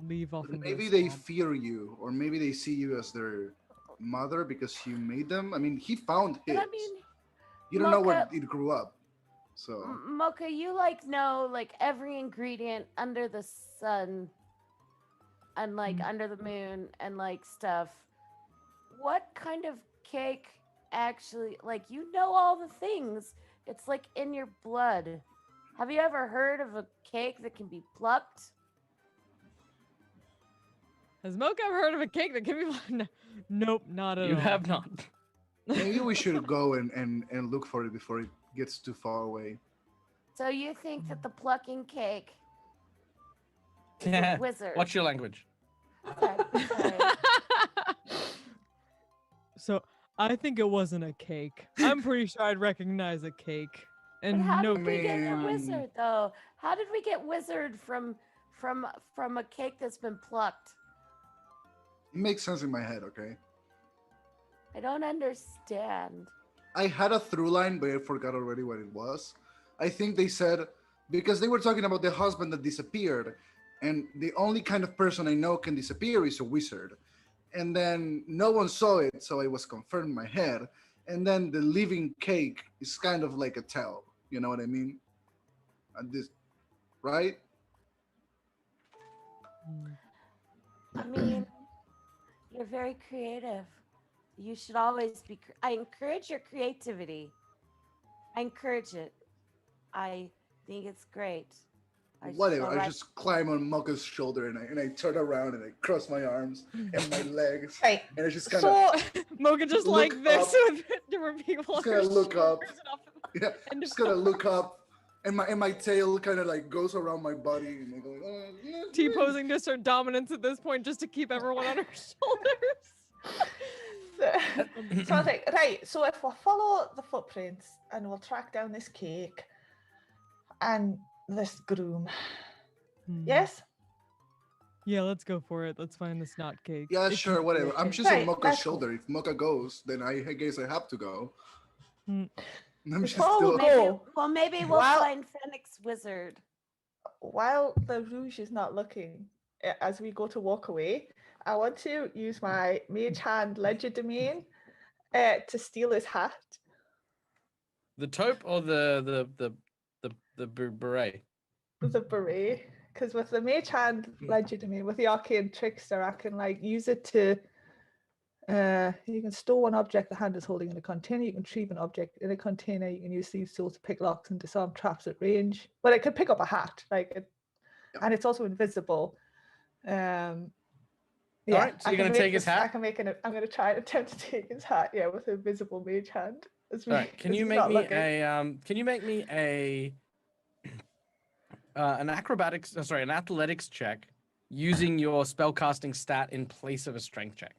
leave off. But into a maybe they swamp. fear you, or maybe they see you as their mother because you made them. I mean, he found his. but I mean, You don't know where Mocha- it grew up, so Mocha, you like know like every ingredient under the sun, and like under the moon and like stuff. What kind of cake actually like you know all the things? It's like in your blood. Have you ever heard of a cake that can be plucked? Has Mocha ever heard of a cake that can be? No, nope, not at You all. have not. maybe we should go and look for it before it gets too far away. So you think that the plucking cake is a wizard? What's your language? Okay, sorry. So I think it wasn't a cake. I'm pretty sure I'd recognize a cake. But And how no, did we get a Man. wizard though? How did we get wizard from a cake that's been plucked? It makes sense in my head, okay? I don't understand. I had a through line, but I forgot already what it was. I think they said because they were talking about the husband that disappeared, and the only kind of person I know can disappear is a wizard. And then no one saw it, so it was confirmed in my head. And then the living cake is kind of like a tell. You know what I mean? And this, right? I mean, you're very creative. You should always be. I encourage your creativity. I encourage it. I think it's great. Whatever. I alright. just climb on Mocha's shoulder and I turn around and I cross my arms and my legs. Right. And I just kind of So Mocha just Look like this up. with different people. Just on her gonna look up. shoulders and up yeah, and just gonna look up and my tail kind of like goes around my body and I go like, oh, yeah, T-posing to assert dominance at this point just to keep everyone on her shoulders. so I think, right, so if we follow the footprints and we'll track down this cake and this groom. Hmm. Yes? Yeah, let's go for it. Let's find the snot cake. Yeah, It sure, can- whatever. I'm just on Right, Mocha's that's cool. shoulder. If Mocha goes, then I guess I have to go. Hmm. I'm just Oh, still. no. Maybe we'll Well- find Phoenix Wizard. While the Rouge is not looking, as we go to walk away, I want to use my mage hand legerdemain to steal his hat. The taupe or the beret? The beret. Because with the mage hand legerdemain, with the arcane trickster, I can like use it to you can store one object the hand is holding in a container, you can retrieve an object in a container, you can use these tools to pick locks and disarm traps at range. But it could pick up a hat, and it's also invisible. Yeah, Alright, so I you're can gonna make take his this- I hat? can make an. I'm gonna try and attempt to take his hat. Yeah, with an invisible mage hand. As we, All right. Can as you he's make not me looking. a Can you make me a an an athletics check using your spellcasting stat in place of a strength check?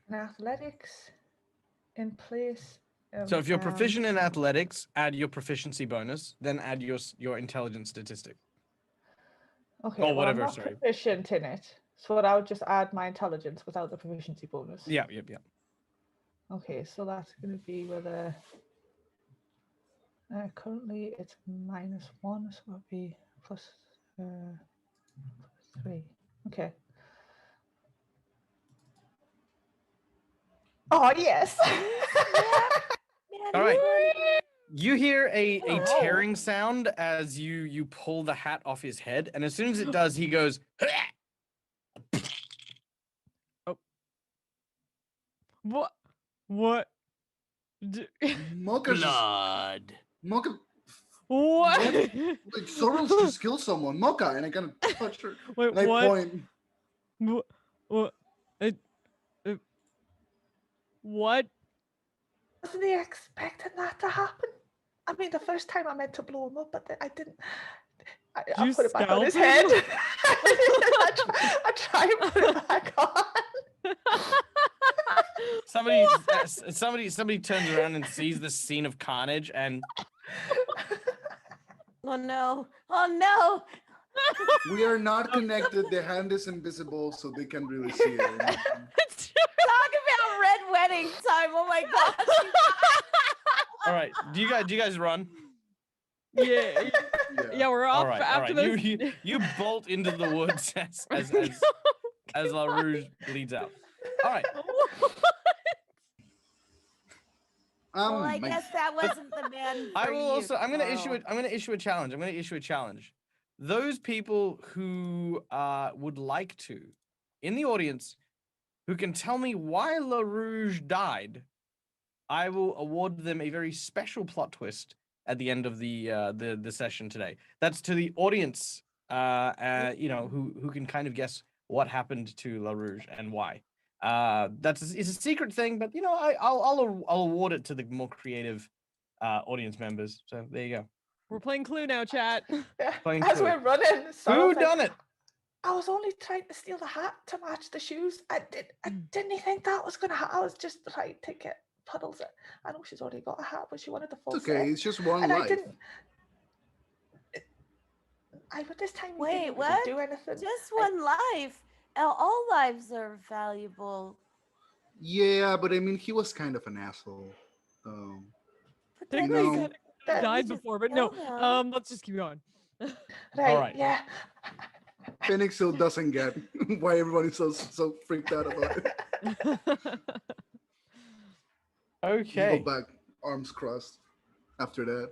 An athletics in place So if you're proficient in athletics, add your proficiency bonus, then add your intelligence statistic. Okay, or well, whatever, I'm not sorry. proficient in it, so I would just add my intelligence without the proficiency bonus. Yeah. Okay, so that's going to be with a. Currently, it's -1, so it'll be plus 3. Okay. Oh yes. Man, All right. he's You hear a Oh. tearing sound as you pull the hat off his head, and as soon as it does, he goes. What? What? Mocha just Blood. Mocha. What? Like Sorrel's just killed someone. Mocha, and I kind of touch her. Wait, And I what? point. What? What? Wasn't he expecting that to happen? I mean, the first time I meant to blow him up, but I didn't. I You put it back on his scalp head. him? I try and put it back on. Somebody turns around and sees the scene of carnage, and Oh no! Oh no! We are not connected. The hand is invisible, so they can't really see it. Talk about red wedding time! Oh my gosh! all right. Do you guys run? Yeah, yeah, we're off All right. after this. You bolt into the woods as LaRouge leads out. All right. Well, I My- guess that wasn't the man. I for will you, also. I'm going to Carl. issue a challenge. Those people who would like to, in the audience, who can tell me why LaRouge died, I will award them a very special plot twist at the end of the session today. That's to the audience, who can kind of guess what happened to LaRouge and why. It's a secret thing, but I'll award it to the more creative audience members. So there you go. We're playing Clue now, chat. Playing As Clue. we're running, Who Sorrel's like, done it? I was only trying to steal the hat to match the shoes. I didn't think that was gonna happen. I was just trying to get Puddles it. I know she's already got a hat, but she wanted the full It's okay. set. It's just one And life. I didn't. But this time we Wait, didn't what? do anything. Just one life. All lives are valuable. Yeah, but I mean, he was kind of an asshole. But Technically, then No. he you died just before, but no. killed him. Let's just keep going. Right, Alright. yeah. Phoenix still doesn't get why everybody's so freaked out about it. Okay. Go back, arms crossed. After that,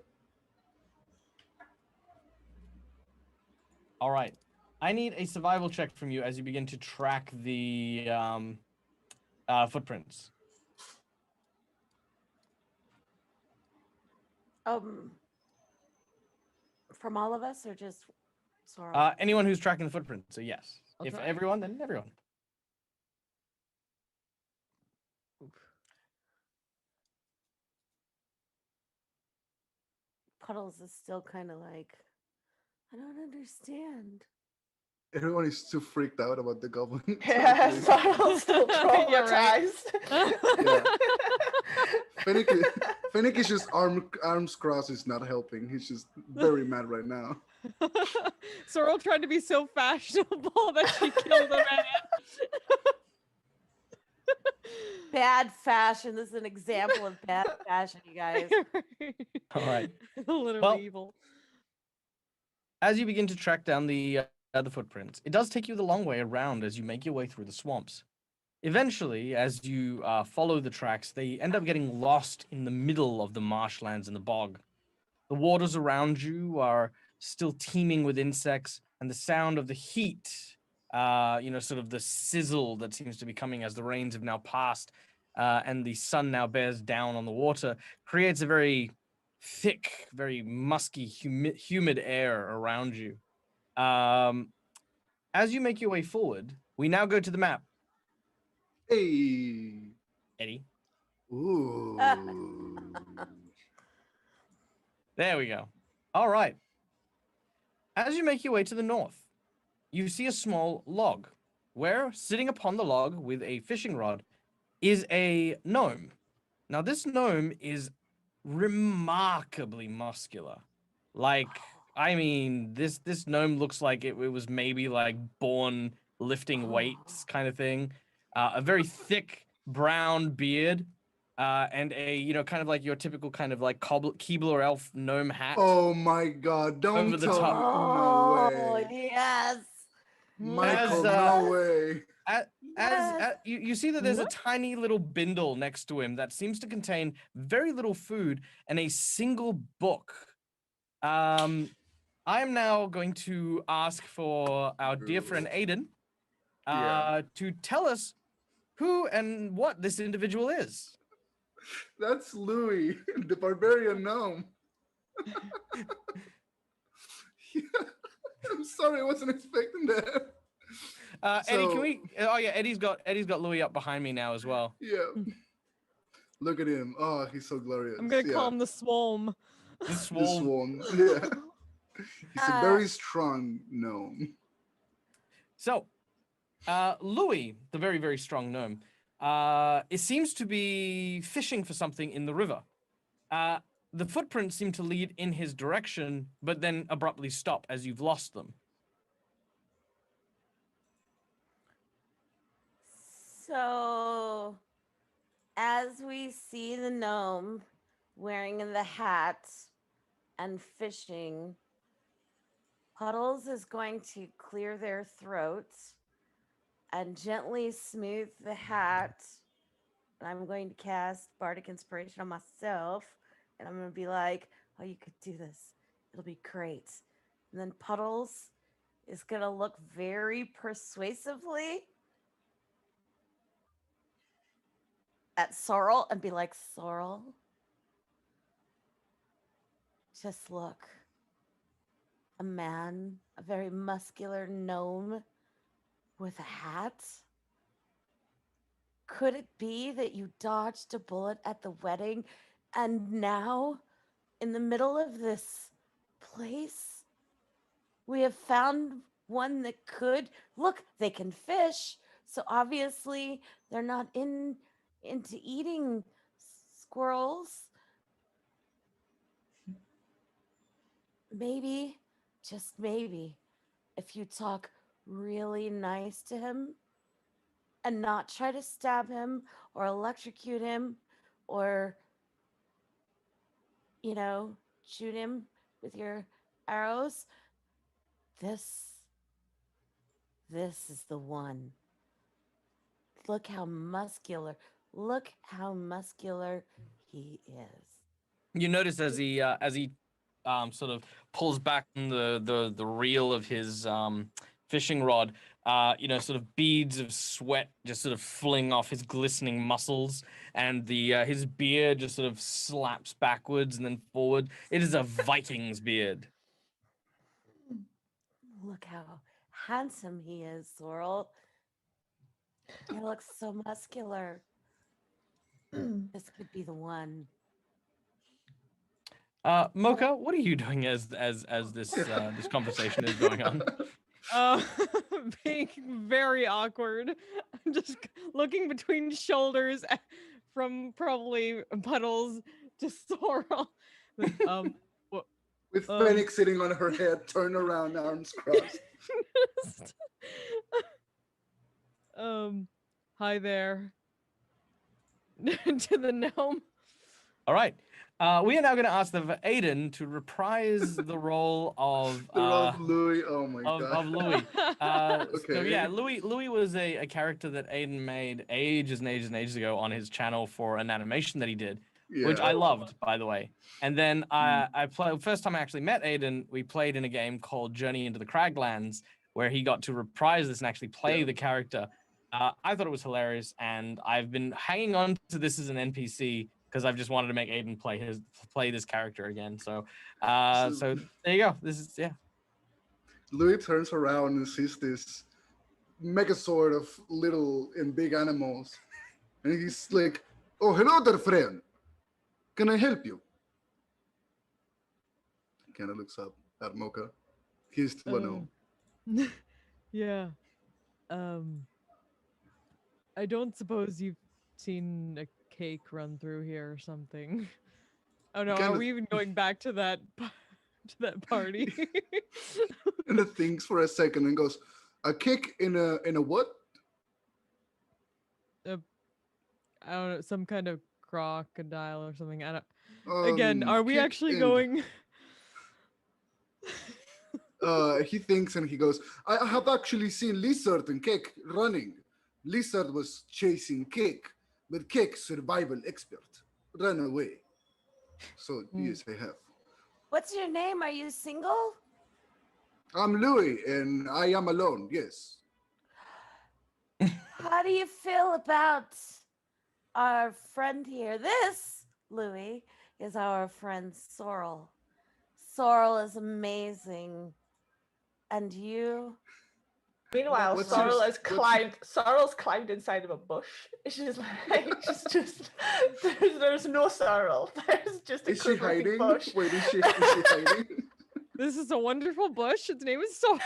All right. I need a survival check from you as you begin to track the footprints. From all of us, or just Sorrel? Anyone who's tracking the footprints. So yes. I'll If try. everyone, then everyone. Puddles is still kind of like, I don't understand. everyone is too freaked out about the goblin. Yeah, Sorrel's still Yeah, right. traumatized. Fennec is just arms crossed is not helping. He's just very mad right now. Sorrel tried to be so fashionable that she killed a man. Bad fashion. This is an example of bad fashion, you guys. All right. Literally Well, evil. As you begin to track down the footprints, it does take you the long way around as you make your way through the swamps. Eventually, as you follow the tracks, they end up getting lost in the middle of the marshlands and the bog. The waters around you are still teeming with insects, and the sound of the heat, sort of the sizzle that seems to be coming as the rains have now passed, and the sun now bears down on the water, creates a very thick, very musky, humid air around you. As you make your way forward, we now go to the map. Hey. Eddie. Ooh. There we go. All right. As you make your way to the north, you see a small log, where, sitting upon the log with a fishing rod, is a gnome. Now, this gnome is remarkably muscular. Like, I mean, this gnome looks like it was maybe like born lifting weights kind of thing. A very thick brown beard, and a kind of like your typical kind of like Keebler elf gnome hat Oh my God! Don't over the tell top. me. No Oh, way, yes. Michael. As No way. Yes. You see that there's a tiny little bindle next to him that seems to contain very little food and a single book. I am now going to ask for our dear friend Aiden Yeah. to tell us who and what this individual is. That's Louis, the barbarian gnome. I'm sorry, I wasn't expecting that. Eddie, can So- we? Oh yeah, Eddie's got Louis up behind me now as well. Yeah. Look at him. Oh, he's so glorious. I'm gonna yeah. call him the Swarm. The The swarm. swarm. Yeah. He's a Uh, very strong gnome. So, Louis, the very, very strong gnome, it seems to be fishing for something in the river. The footprints seem to lead in his direction, but then abruptly stop as you've lost them. So, as we see the gnome wearing the hat and fishing, Puddles is going to clear their throats and gently smooth the hat. And I'm going to cast Bardic Inspiration on myself. And I'm going to be like, oh, you could do this. It'll be great. And then Puddles is going to look very persuasively at Sorrel and be like, Sorrel, just look. A man, a very muscular gnome with a hat. Could it be that you dodged a bullet at the wedding and now, in the middle of this place, we have found one that could look? They can fish, so obviously they're not into eating squirrels. Maybe, just maybe, if you talk really nice to him and not try to stab him or electrocute him or, shoot him with your arrows, this is the one. Look how muscular. Look how muscular he is. You notice as he sort of pulls back from the reel of his fishing rod, sort of beads of sweat just sort of fling off his glistening muscles, and his beard just sort of slaps backwards and then forward. It is a Viking's beard. Look how handsome he is, Sorrel. He looks so muscular. This could be the one. Mocha, what are you doing as this conversation is going on? Being very awkward. I'm just looking between shoulders from probably Puddles to Sorrel. With Phoenix sitting on her head, turned around, arms crossed. Hi there. To the gnome. All right. We are now going to ask Aiden to reprise the role of The role of Louis. Oh my God. of Louis. So Okay. yeah, Louis was a character that Aiden made ages and ages and ages ago on his channel for an animation that he did, which I loved, by the way. And then I played first time I actually met Aiden. We played in a game called Journey into the Craglands, where he got to reprise this and actually play the character. I thought it was hilarious, and I've been hanging on to this as an NPC because I've just wanted to make Aiden play this character again. So so there you go. This is Louis turns around and sees this megazord of little and big animals. And he's like, oh, hello there, friend. Can I help you? He kind of looks up at Mocha. He's still a gnome. Yeah. I don't suppose you've seen a cake run through here or something. Oh no, kind are of- we even going back to that to that party? And it thinks for a second and goes, a kick in a what? I don't know, some kind of crocodile or something. I don't. Um, Again, are we kick actually in- going? He thinks and he goes, I have actually seen Lizard and Cake running. Lizard was chasing Cake, but Cake, survival expert, ran away. So, yes, I have. What's your name? Are you single? I'm Louis, and I am alone, yes. How do you feel about our friend here? This, Louis, is our friend Sorrel. Sorrel is amazing. And you? Meanwhile, What's Sorrel your- has climbed. Sorrel's climbed inside of a bush. She's like, she's just. There's no Sorrel. There's just a Is she quivering hiding? bush. Wait, is she hiding? This is a wonderful bush. Its name is Sorrel.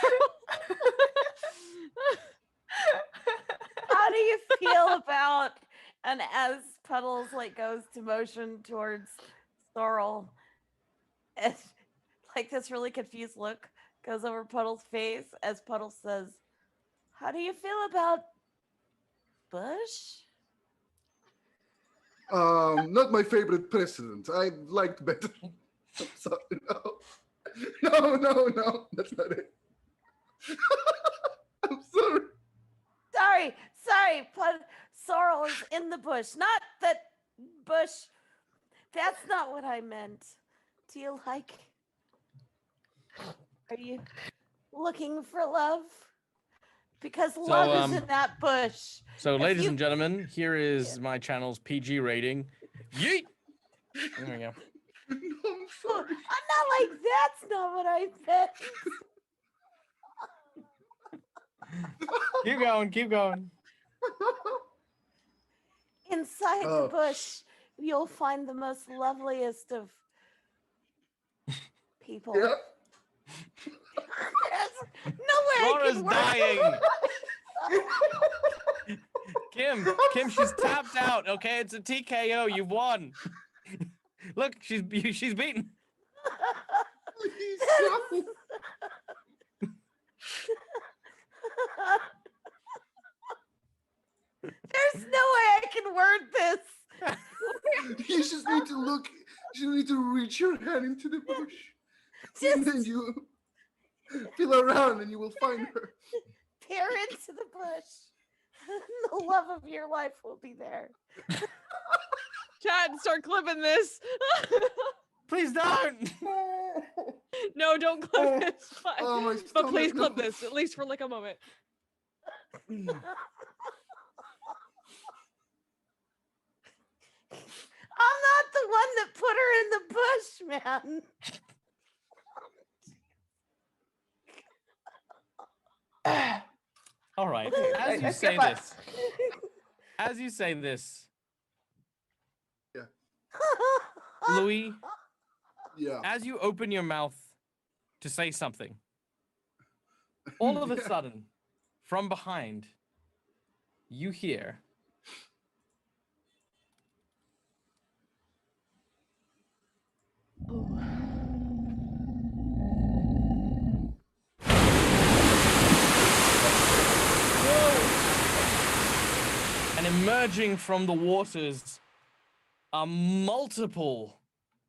How do you feel about? And as Puddles like goes to motion towards Sorrel, and like this really confused look goes over Puddles' face as Puddles says, "How do you feel about Bush?" Not my favorite president. I liked better. I'm sorry, no, that's not it. I'm sorry. Sorry, Sorrel is in the bush. Not that bush. That's not what I meant. Do you like? Are you looking for love? Because love is in that bush. So, If ladies you- and gentlemen, here is my channel's PG rating. Yeet! There we go. No, I'm Oh, sorry. I'm not like that's not what I meant. Keep going, keep going. Inside Oh. the bush, you'll find the most loveliest of people. Yeah. There's no way I Laura's can work. dying. Kim, she's tapped out. Okay, it's a TKO. You won. Look, she's beaten. Please, no. There's no way I can word this. You just need to look. You need to reach your hand into the bush, and then Just you feel around, and you will find her. peer into the bush. The love of your life will be there. Chat, start clipping this. Please don't. No, don't clip it. It's fine. Oh, my But please stomach, clip no. this, at least for like a moment. I'm not the one that put her in the bush, man. All right. As you Let's say get back. this, as you say this, Louis, Yeah. as you open your mouth to say something, all of a Yeah. sudden, from behind, you hear and emerging from the waters are multiple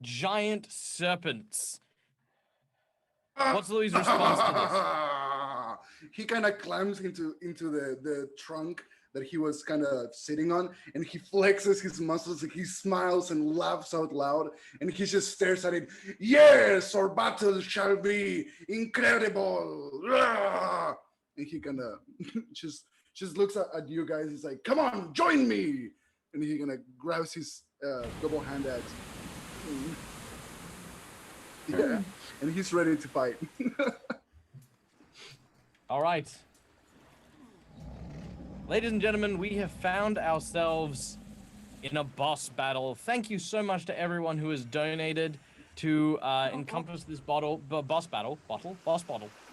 giant serpents. What's Louis' response to He kind of climbs into the trunk that he was kind of sitting on, and he flexes his muscles, and he smiles and laughs out loud, and he just stares at it. Yes, our battle shall be incredible. Rah! And he kind of just looks at you guys. He's like, "Come on, join me!" And he kind of grabs his double hand axe. Yeah, and he's ready to fight. All right. Ladies and gentlemen, we have found ourselves in a boss battle. Thank you so much to everyone who has donated. to encompass this boss battle.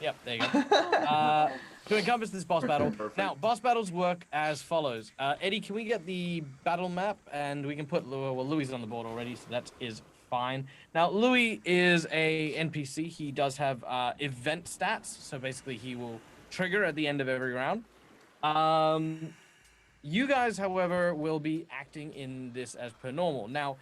Yep, there you go. To encompass this boss battle. Perfect. Now, boss battles work as follows. Eddie, can we get the battle map? And we can put, well, Louis is on the board already, so that is fine. Now, Louis is a NPC. He does have event stats, so basically he will trigger at the end of every round. You guys, however, will be acting in this as per normal. Now,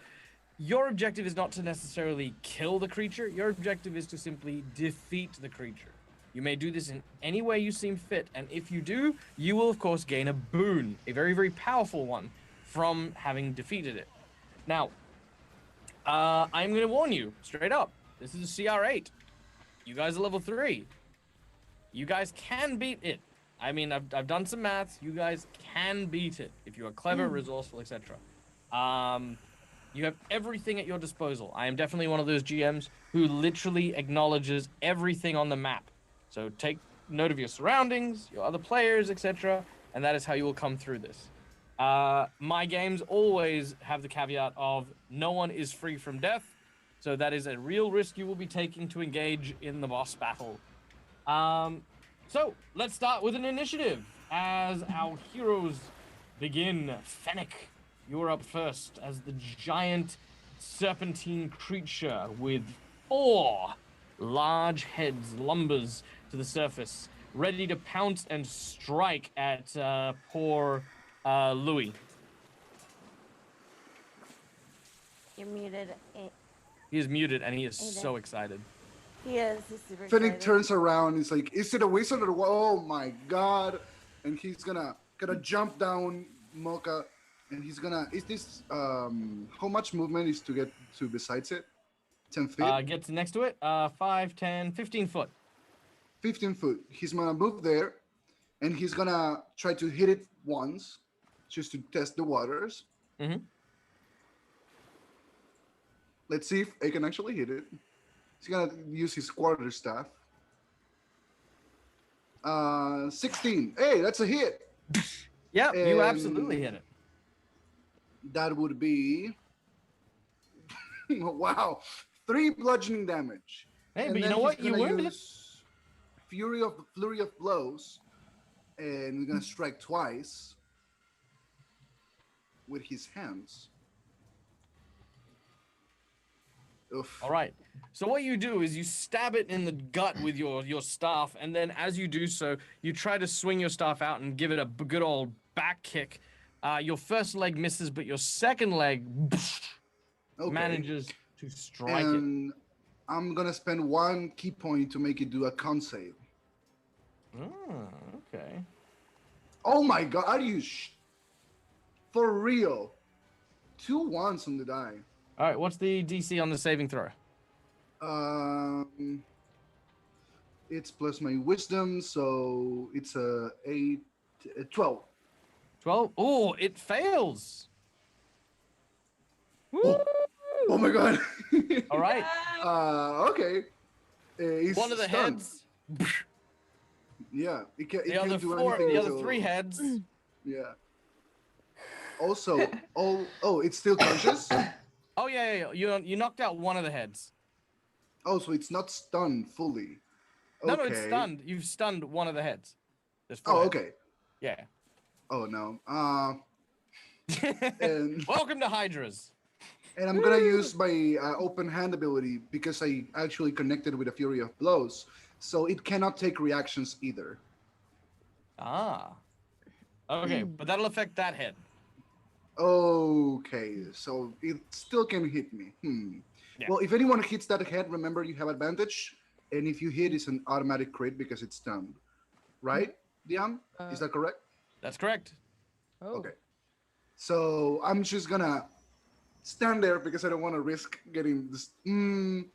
your objective is not to necessarily kill the creature. Your objective is to simply defeat the creature. You may do this in any way you seem fit, and if you do, you will, of course, gain a boon, a very, very powerful one, from having defeated it. Now, I'm going to warn you, straight up, this is a CR8. You guys are level 3. You guys can beat it. I mean, I've done some maths. You guys can beat it if you are clever, resourceful, etc. You have everything at your disposal. I am definitely one of those GMs who literally acknowledges everything on the map. So take note of your surroundings, your other players, etc., and that is how you will come through this. My games always have the caveat of no one is free from death, so that is a real risk you will be taking to engage in the boss battle. So let's start with an initiative as our heroes begin. Fennec, you're up first as the giant serpentine creature with 4 large heads lumbers to the surface, ready to pounce and strike at poor Louis. You're muted. He is muted and he is so excited. He is. He's super Fennec excited. turns around. He's like, "Is it a wizard or what? Oh my god!" And he's gonna jump down Mocha, and he's gonna. Is this how much movement is to get to besides it? 10 feet. Get next to it. 5, 10, 15 foot. 15 foot. He's gonna move there, and he's gonna try to hit it once, just to test the waters. Mm-hmm. Let's see if I can actually hit it. He's gonna use his quarterstaff. 16. Hey, that's a hit. Yep, you And absolutely hit it. That would be wow, 3 bludgeoning damage. Hey, And but you then know he's what? You gonna earned it. use flurry of blows, and we're gonna strike twice with his hands. Oof. All right. So what you do is you stab it in the gut with your staff, and then as you do so, you try to swing your staff out and give it a good old back kick. Your first leg misses, but your second leg manages to strike it. And I'm gonna spend 1 key point to make it do a con save. Oh, okay. Oh my god, are you for real? 2 1s on the die. All right. What's the DC on the saving throw? It's plus my wisdom, so it's a 12. 12. Oh, it fails. Woo! Oh my god. All right. Okay. He's One of the stunned. heads. Yeah. It can't The other do 4. anything The other until- 3 heads. Yeah. Also, it's still conscious. Oh yeah. You knocked out one of the heads. Oh, so it's not stunned fully. No, it's stunned. You've stunned one of the heads. There's 4 Oh, heads. okay. Yeah. Oh no. And Welcome to Hydras. And I'm gonna use my open hand ability because I actually connected with a Fury of Blows, so it cannot take reactions either. Ah. Okay, but that'll affect that head. Okay, so it still can hit me. Yeah. Well, if anyone hits that head, remember you have advantage, and if you hit, it's an automatic crit because it's stunned. Right, Dion? Is that correct? That's correct. Oh. Okay. So I'm just gonna stand there because I don't want to risk getting this. I'm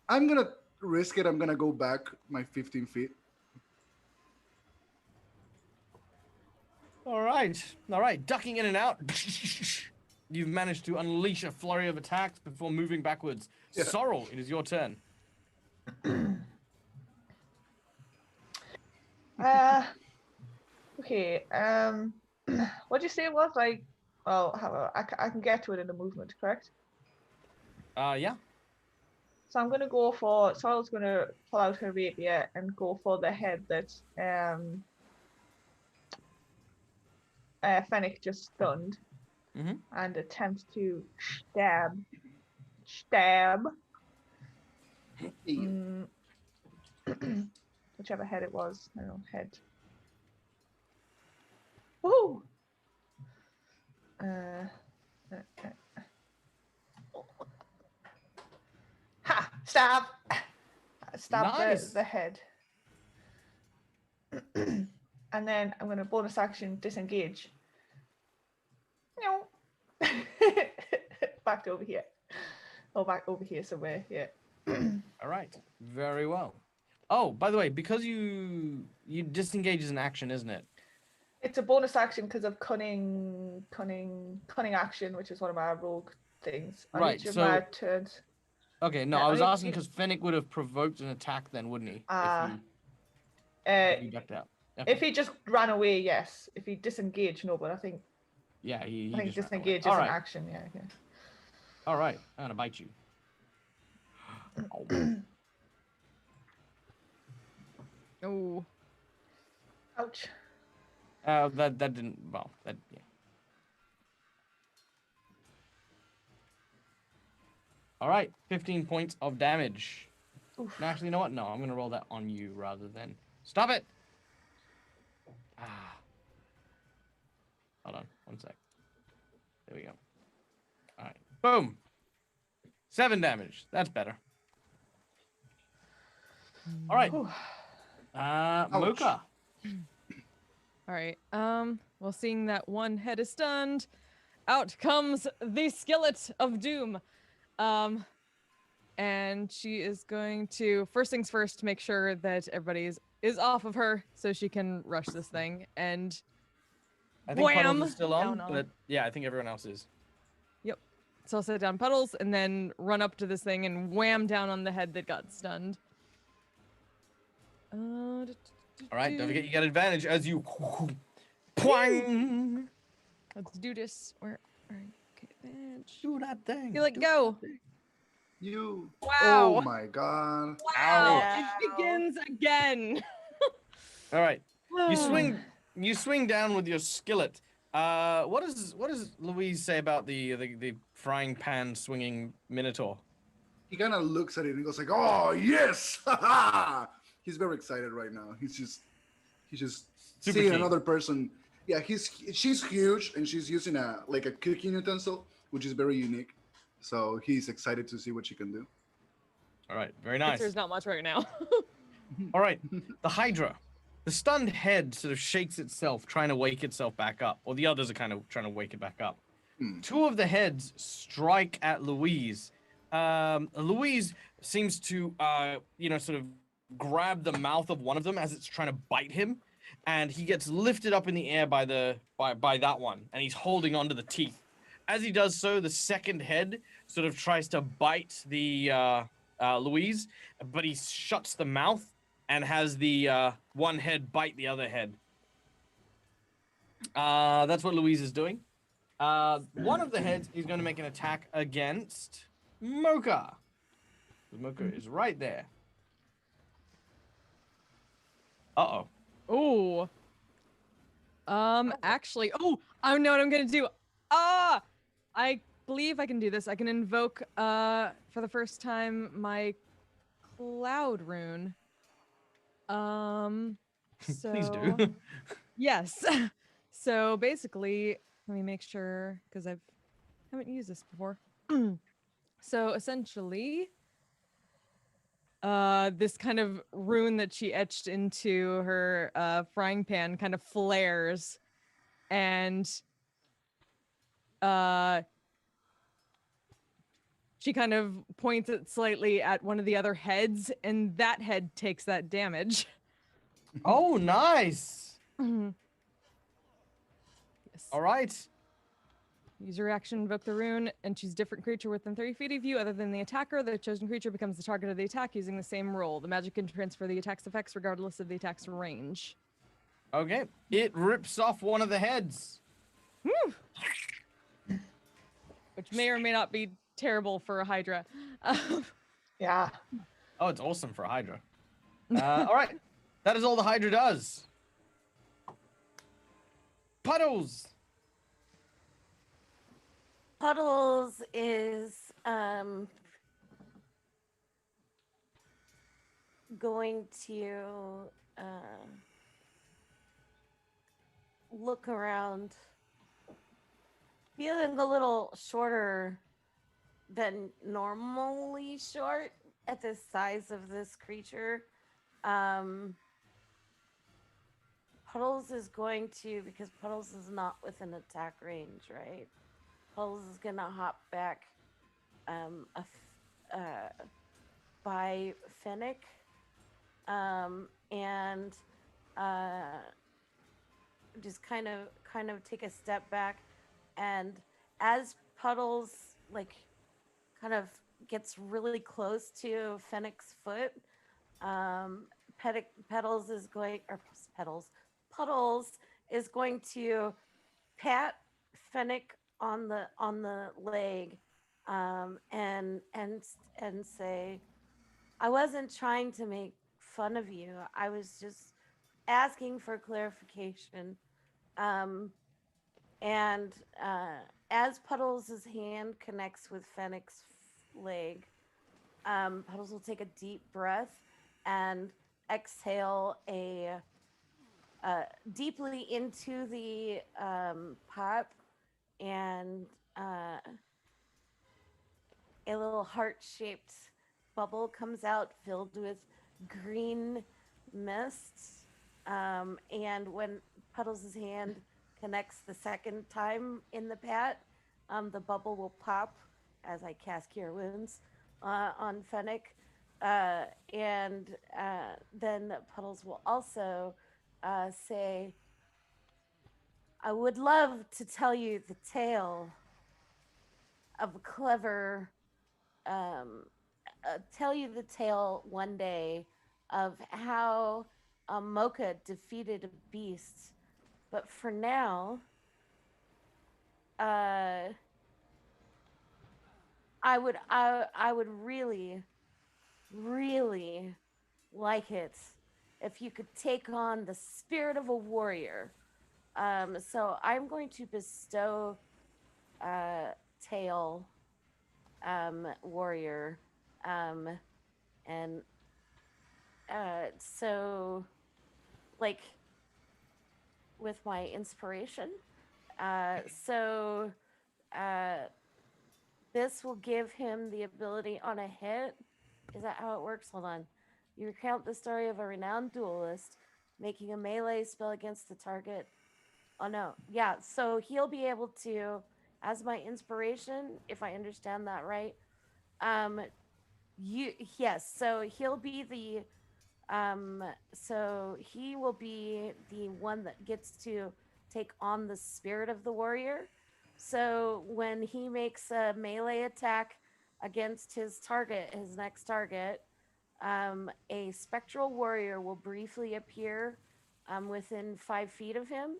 gonna risk it. I'm gonna go back my 15 feet. All right. Ducking in and out. You've managed to unleash a flurry of attacks before moving backwards. Yeah. Sorrel, it is your turn. Okay. What did you say it was like? Oh, I can get to it in a movement, correct? Yeah. So I'm gonna go for. Sorrel's gonna pull out her rapier and go for the head that Fennec just stunned, and attempt to stab. Whichever head it was. I don't know, head. Woo! Ha! Stab! Stab Nice. the head. And then I'm going to bonus action disengage. No. Back over here. Oh, back over here somewhere. Yeah. All right. Very well. Oh, by the way, because you disengage is an action, isn't it? It's a bonus action because of cunning action, which is one of my rogue things. On Right, each of so- my turns. Okay, no, Yeah, I was I mean, asking because Fennec would have provoked an attack then, wouldn't he? If he ducked out. Okay. If he just ran away, yes. If he disengaged, no. But I think Yeah, he I think just ran away. disengage is All an right. action. Yeah. Okay. All right, I'm gonna bite you. Oh. Ouch. That didn't. Well, that yeah. All right, 15 points of damage. Oof. No, actually, you know what? No, I'm gonna roll that on you rather than. Stop it. Hold on, 1 sec. There we go. All right, boom. 7 damage. That's better. All right. Whew. Mocha. All right. Well, seeing that one head is stunned, out comes the skillet of doom. And she is going to, first things first, make sure that everybody is off of her so she can rush this thing. And I think Puddles wham! is still on, Down on. but yeah, I think everyone else is. So I'll set down Puddles and then run up to this thing and wham down on the head that got stunned. All right, don't forget you get advantage as you. Poing! Let's do this. Where? All right. Okay, advantage. Do that thing. You let go. You. Wow. Oh my god. Wow. Ow. It begins again. All right, you swing down with your skillet. What does Louise say about the frying pan swinging minotaur? He kind of looks at it and he goes like, "Oh yes!" He's very excited right now. He's just Super seeing keen. another person. Yeah, she's huge and she's using a cooking utensil, which is very unique. So he's excited to see what she can do. All right, very nice. There's not much right now. All right, the Hydra. The stunned head sort of shakes itself, trying to wake itself back up, or the others are kind of trying to wake it back up. 2 of the heads strike at Louise. Louise seems to, sort of grab the mouth of one of them as it's trying to bite him, and he gets lifted up in the air by that one, and he's holding onto the teeth. As he does so, the second head sort of tries to bite the Louise, but he shuts the mouth and has the one head bite the other head. That's what Louise is doing. One of the heads is going to make an attack against Mocha. Mocha is right there. Uh-oh. Oh. Actually, I know what I'm gonna do. I believe I can do this. I can invoke, for the first time, my cloud rune. So Please do. Yes. So basically, let me make sure because I haven't used this before. So essentially, this kind of rune that she etched into her frying pan kind of flares, and she kind of points it slightly at one of the other heads, and that head takes that damage. Oh, nice. Yes. All right. Use your action, invoke the rune, and choose a different creature within 30 feet of you other than the attacker. The chosen creature becomes the target of the attack using the same roll. The magic can transfer the attack's effects regardless of the attack's range. Okay. It rips off one of the heads. Woo! Which may or may not be terrible for a Hydra. Yeah. Oh, it's awesome for a Hydra. All right. That is all the Hydra does. Puddles. Puddles is going to look around, feeling a little shorter than normally short at the size of this creature. Puddles is going to, because Puddles is not within attack range, right? Puddles is gonna hop back by Fennec, and just kind of take a step back, and as Puddles like kind of gets really close to Fennec's foot, Petals is going, or Petals, Puddles is going to pat Fennec on the leg, and say, "I wasn't trying to make fun of you. I was just asking for clarification." Um, and as Puddles' hand connects with Fennec's leg, Puddles will take a deep breath and exhale deeply into the pot, and a little heart-shaped bubble comes out filled with green mist. And when Puddles' hand connects the second time in the pat, the bubble will pop as I cast Cure Wounds on Fennec. And then Puddles will also say, "I would love to tell you the tale of a clever, tell you the tale one day of how Mocha defeated a beast. But for now, I would really, really like it if you could take on the spirit of a warrior. So I'm going to bestow tail warrior, and so like with my inspiration, so uh this will give him the ability on a hit. Is that how it works? Hold on. You recount the story of a renowned duelist making a melee spell against the target. Oh no, yeah, so he'll be able to, as my inspiration, if I understand that right, yes, so he'll be the so he will be the one that gets to take on the spirit of the warrior. So when he makes a melee attack against his target, his next target, a spectral warrior will briefly appear within 5 feet of him.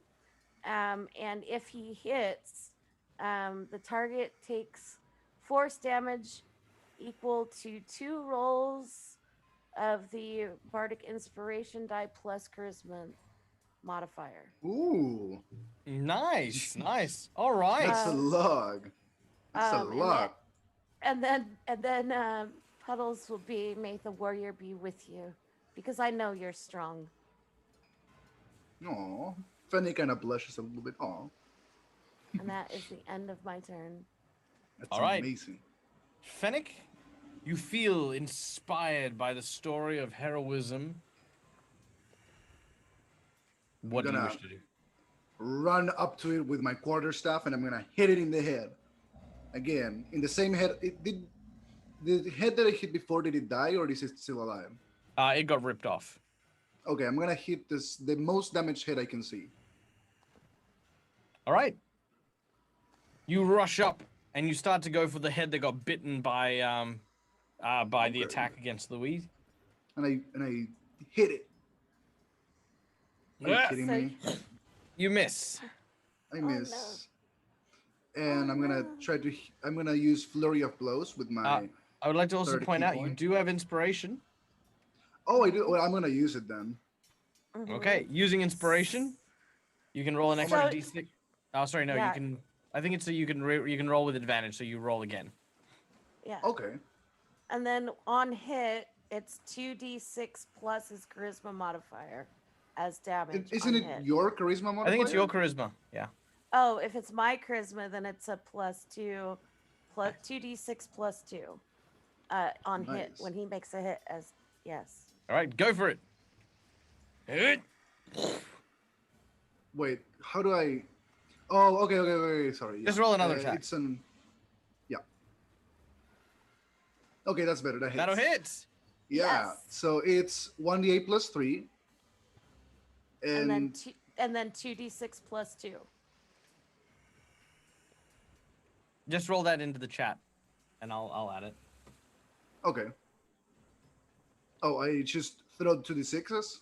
And if he hits, the target takes force damage equal to 2 rolls of the Bardic Inspiration die plus Charisma modifier. Ooh, Nice, nice. All right. that's a log. That's a And lot. then Puddles will be, "May the warrior be with you, because I know you're strong." Aw, Fanny kind of blushes a little bit. Aw, And that is the end of my turn. that's All right. amazing. Fennec, you feel inspired by the story of heroism. What do you gonna- wish to do? Run up to it with my quarterstaff, and I'm gonna hit it in the head. Again, in the same head. The head that I hit before, did it die, or is it still alive? It got ripped off. Okay, I'm gonna hit the most damaged head I can see. All right. You rush up and you start to go for the head that got bitten by the Okay. attack against Louise. And I hit it. Are you Ah! kidding So- me? You miss. I no. miss. And Oh, I'm gonna no. I'm gonna use flurry of blows with my I would like to also 30 point key out you point. do have inspiration. Oh, I do. Well, I'm gonna use it then. Mhm. Okay, using inspiration, you can roll an extra So- d6. Oh, sorry, no, you Yeah. can. I think it's so you can roll with advantage, so you roll again. Yeah. Okay. And then on hit, it's 2d6 plus his charisma modifier as damage. Isn't on it hit. your charisma modifier? I think it's your charisma. Yeah. Oh, if it's my charisma, then it's a +2, plus 2d6 plus 2 on hit Nice. when he makes a hit as yes. All right, go for it. Hit. Wait, how do I? Oh, okay. Sorry. Just roll another attack. It's an. Yeah. Okay, that's better. That hits. That'll hit. Yeah. Yes. So it's 1d8 plus 3. And then And and then 2d6 plus 2. Just roll that into the chat, and I'll add it. okay. Oh, I just throw 2d6s.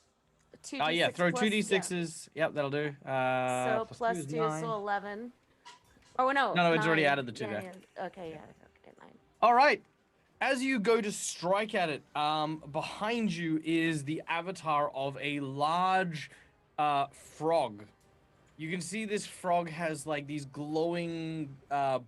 2d6 Oh yeah, throw plus- two d6s. Yep, that'll do. So plus is 2, 9. so 11. Oh no. No, it's already 9. added the 2 there. Yeah. Okay, yeah. Okay, 9. All right. As you go to strike at it, behind you is the avatar of a large frog. You can see this frog has like these glowing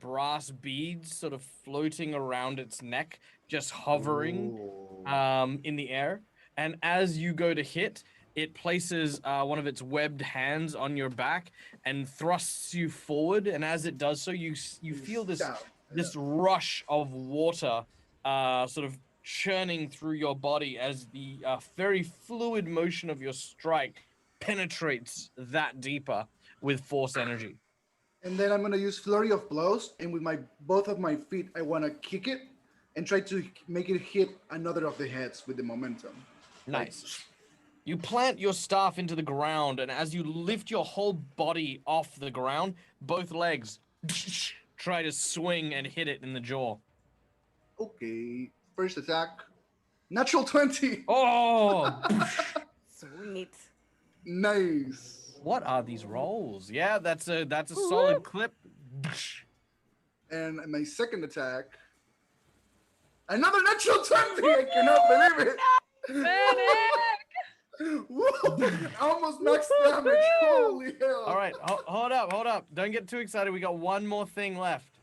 brass beads sort of floating around its neck, just hovering Oh. in the air. And as you go to hit, it places one of its webbed hands on your back and thrusts you forward. And as it does so, you feel this Stab. this rush of water sort of churning through your body as the very fluid motion of your strike penetrates that deeper with force energy. And then I'm gonna use flurry of blows, and with both of my feet, I wanna kick it and try to make it hit another of the heads with the momentum. Nice. You plant your staff into the ground, and as you lift your whole body off the ground, both legs try to swing and hit it in the jaw. Okay. First attack. Natural 20. Oh! Sweet. Nice. What are these rolls? Yeah, that's a solid clip. And my second attack. Another natural 20. I cannot believe it. Whoa, almost max damage. Holy hell. All right, hold up. Don't get too excited. We got one more thing left.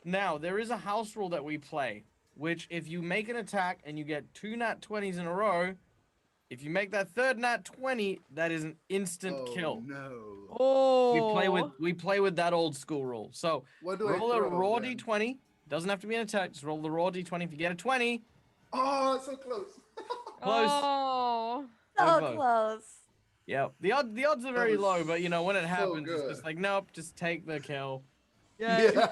Now, there is a house rule that we play, which if you make an attack and you get 2 nat 20s in a row, if you make that third nat 20, that is an instant kill. No. Oh. We play with that old school rule. So What do roll I a throw, raw then? d20. Doesn't have to be an attack. Just roll the raw d20. If you get a 20, Oh, so close. close. Oh. So close. close. Yeah, the odds are very was low, but you know when it so happens, it's good. just like nope, just take the kill. Yeah.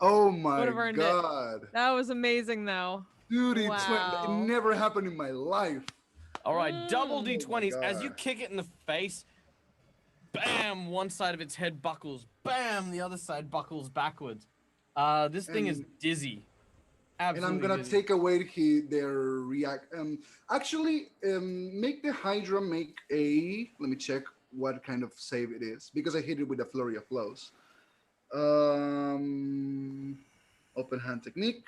Oh my Would've earned it. god. That was amazing, though. Dude, it Wow. never happened in my life. All right, double Mm. d20s. Oh my As you God. kick it in the face, bam! One side of its head buckles. Bam! The other side buckles backwards. This thing is And- dizzy. And Absolutely I'm gonna dizzy. take away their react. Actually, make the Hydra make a. Let me check what kind of save it is because I hit it with a flurry of blows. Open hand technique.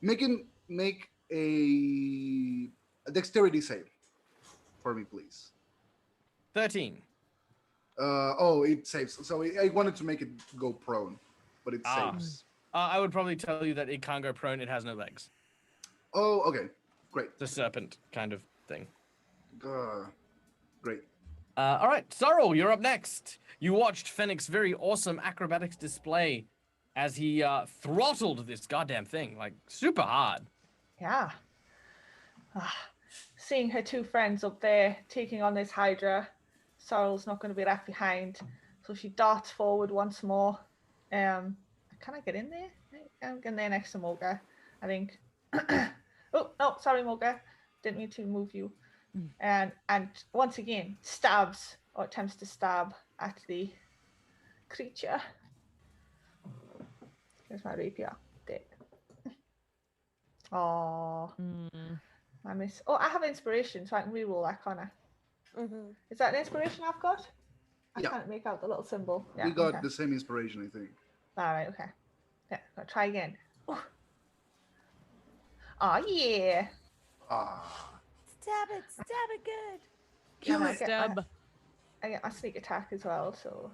Make a dexterity save for me, please. 13. Oh, it saves. So I wanted to make it go prone, but it Ah. saves. I would probably tell you that it can't go prone. It has no legs. Oh, okay, great. It's a serpent kind of thing. Great. All right, Sorrel, you're up next. You watched Fennec's very awesome acrobatics display as he throttled this goddamn thing like super hard. Yeah. Seeing her two friends up there taking on this Hydra, Sorrel's not going to be left behind. So she darts forward once more. Can I get in there? I'm getting there next to Moga, I think. Oh, no, sorry, Moga. Didn't mean to move you. And once again, stabs or attempts to stab at the creature. Here's my rapier. There. Oh, I miss. Oh, I have inspiration, so I can reroll that, can't I? Mm-hmm. Is that an inspiration I've got? I Yeah. can't make out the little symbol. Yeah, We got okay. the same inspiration, I think. All right, okay. Yeah, I'll try again. Oh yeah. Ah. Stab it good. Kill And it. Stab. I get my sneak attack as well, so.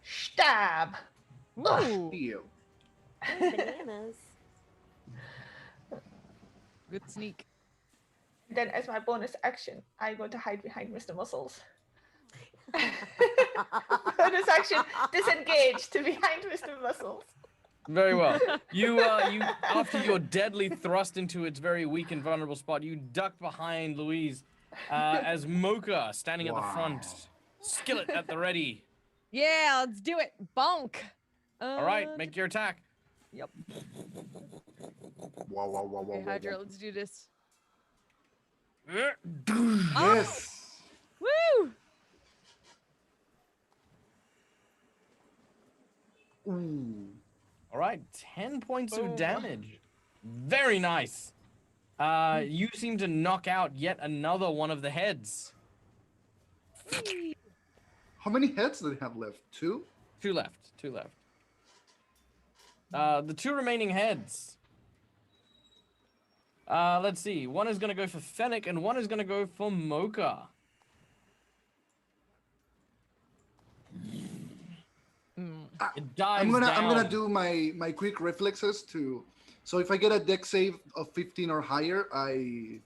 Stab! Ooh, Heal. Ooh, bananas. good sneak. Then, as my bonus action, I'm going to hide behind Mr. Muscles. Bonus action, disengage to behind Mr. Muscles. Very well. You after you're deadly thrust into its very weak and vulnerable spot, you duck behind Louise as Mocha standing at the front, skillet at the ready. Yeah, let's do it. Bonk. All right, make your attack. Yep. Wow, wow, wow, Okay, wow, Hydra, let's do this. Yes. Woo! Ooh. All right, 10 points Boom. of damage. Very nice. You seem to knock out yet another one of the heads. How many heads do they have left? 2? Two left. The 2 remaining heads. Let's see. One is gonna go for Fennec, and one is gonna go for Mocha. It dives I'm gonna down. do my quick reflexes to. So if I get a deck save of 15 or higher, I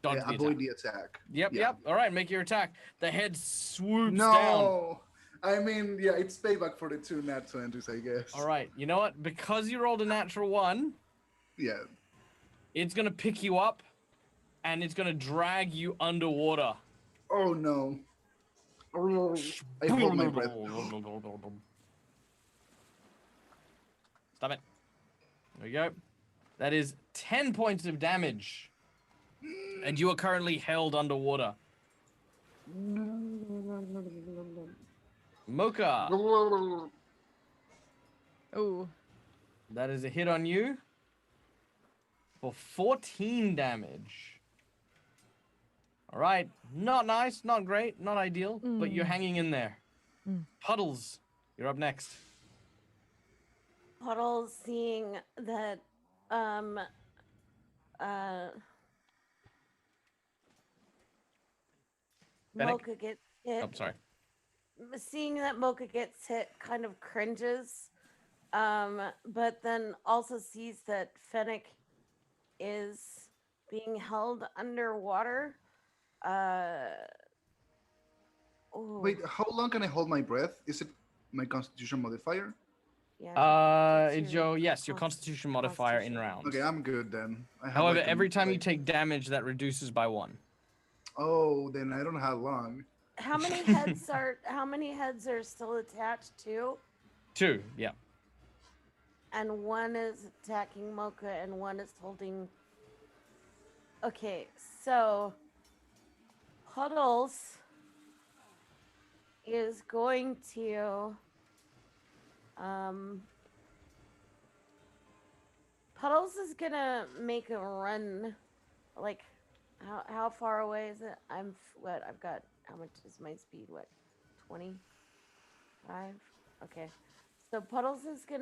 Dodge the avoid attack. the attack. Yep, Yeah. yep. All right, make your attack. The head swoops down. No. I mean, yeah, it's payback for the 2 nat 20s, I guess. All right, you know what? Because you rolled a natural 1, Yeah. it's gonna pick you up, and it's gonna drag you underwater. Oh no. I hold my breath. Stop it. There we go. That is 10 points of damage. And you are currently held underwater. Mocha, Oh, that is a hit on you for 14 damage. All right. Not nice, not great, not ideal, but you're hanging in there. Puddles, you're up next. Puddles, seeing that Fennec? Mocha gets hit. Oh, sorry. Seeing that Mocha gets hit kind of cringes, but then also sees that Fennec is being held underwater. Ooh, Wait, how long can I hold my breath? Is it my constitution modifier? yeah, It's your constitution modifier in rounds. Okay, I'm good then. I have However, like a- every time you like- take damage, that reduces by 1. Oh, then I don't have long. How many heads are still attached to? 2, yeah. And one is attacking Mocha and one is holding. Okay, so Puddles is going to Puddles is gonna make a run. Like, how far away is it? I've got, how much is my speed? What, 25? Okay, so Puddles is going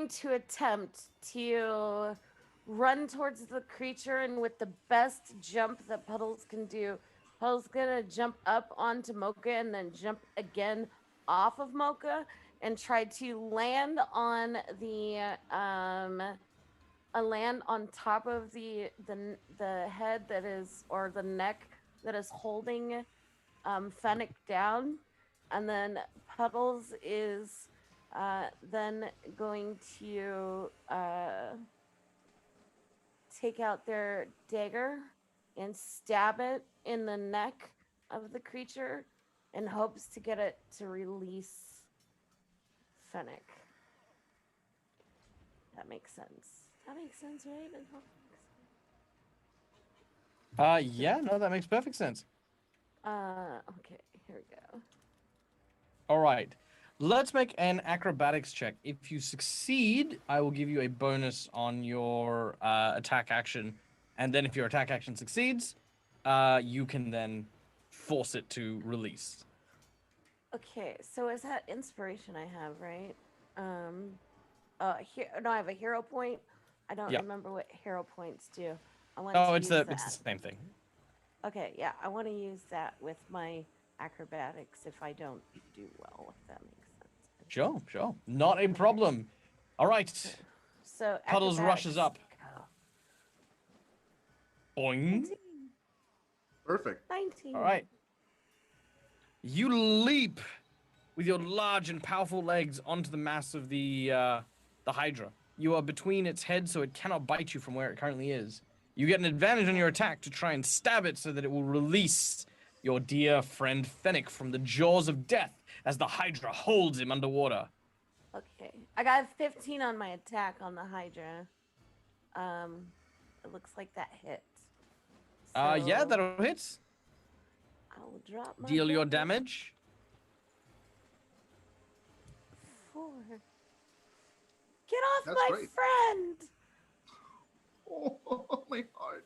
to attempt to run towards the creature, and with the best jump that Puddles can do, Puddles gonna jump up onto Mocha and then jump again off of Mocha and try to land on land on top of the head that is, or the neck that is holding Fennec down, and then Puddles is then going to take out their dagger and stab it in the neck of the creature in hopes to get it to release Fennec. That makes sense. That makes sense, right? Yeah, no, that makes perfect sense. Okay, here we go. All right. Let's make an acrobatics check. If you succeed, I will give you a bonus on your attack action. And then if your attack action succeeds, you can then force it to release. Okay, so is that inspiration I have, right? Here, no, I have a hero point. I don't Yeah. remember what hero points do. I want Oh, to it's use the that. same thing. Okay, yeah, I want to use that with my acrobatics if I don't do well, if that makes sense. Sure. Not a problem. All right. So Puddles rushes up. Go. Boing. 19. Perfect. 19. All right. You leap with your large and powerful legs onto the mass of the Hydra. You are between its head, so it cannot bite you from where it currently is. You get an advantage on your attack to try and stab it so that it will release your dear friend Fennec from the jaws of death as the Hydra holds him underwater. Okay, I got a 15 on my attack on the Hydra. It looks like that hit. Yeah, So that'll hit. I will drop my Deal your bonus. damage. 4. Get off That's my great. friend! Oh, my heart.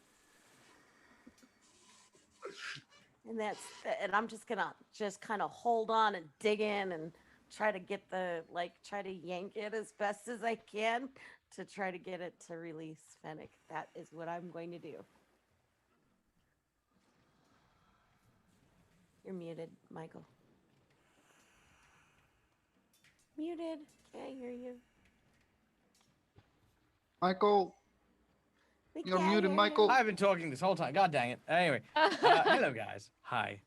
And I'm just gonna kind of hold on and dig in and try to get try to yank it as best as I can to try to get it to release Fennec. That is what I'm going to do. You're muted, Michael. Muted. Can't hear you. Michael, We You're can't muted, hear Michael. you. I've been talking this whole time. God dang it. Anyway, hello guys. Hi.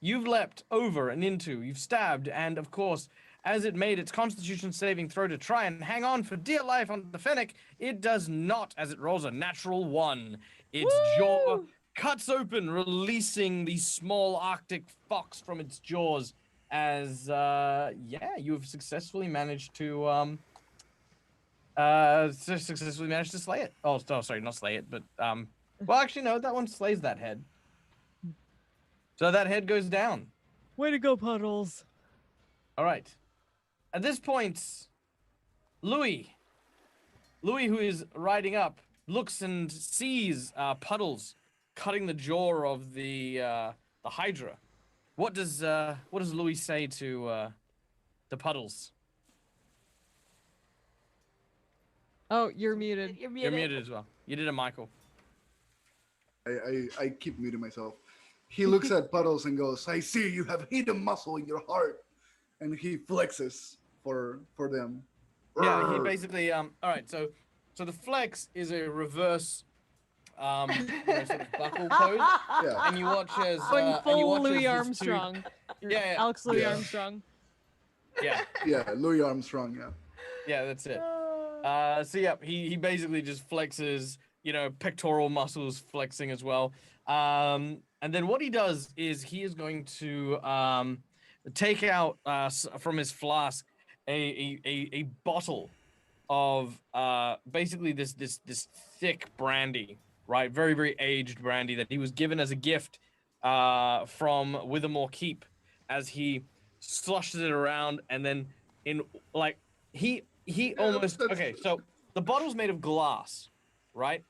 You've leapt over and into, you've stabbed, and of course, as it made its constitution saving throw to try and hang on for dear life on the Fennec, it does not, as it rolls a natural 1. Its jaw Woo! cuts open, releasing the small Arctic fox from its jaws as, you have successfully managed to, slay it. Oh, sorry, not slay it, but, well, actually, no, that one slays that head. So that head goes down. Way to go, Puddles. All right. At this point, Louis, who is riding up, looks and sees Puddles cutting the jaw of the Hydra. What does Louis say to Puddles? Oh, you're muted. You're You're muted. muted as well. You did a Michael. I keep muting myself. He looks at Puddles and goes, I see you have hidden muscle in your heart. And he flexes for them. Yeah, he basically all right, so the flex is a reverse sort of buckle pose. Yeah. And you watch as Going and you full watch as Louis his Armstrong. Yeah. Alex Louis Yeah. Armstrong. Yeah. Yeah, Louis Armstrong, yeah. Yeah, that's it. So yeah, he basically just flexes, pectoral muscles flexing as well. And then what he does is he is going to take out from his flask a bottle of basically this thick brandy, right? Very, very aged brandy that he was given as a gift from Withermore Keep, as he sloshes it around, and then he almost that's- okay. So the bottle's made of glass, right?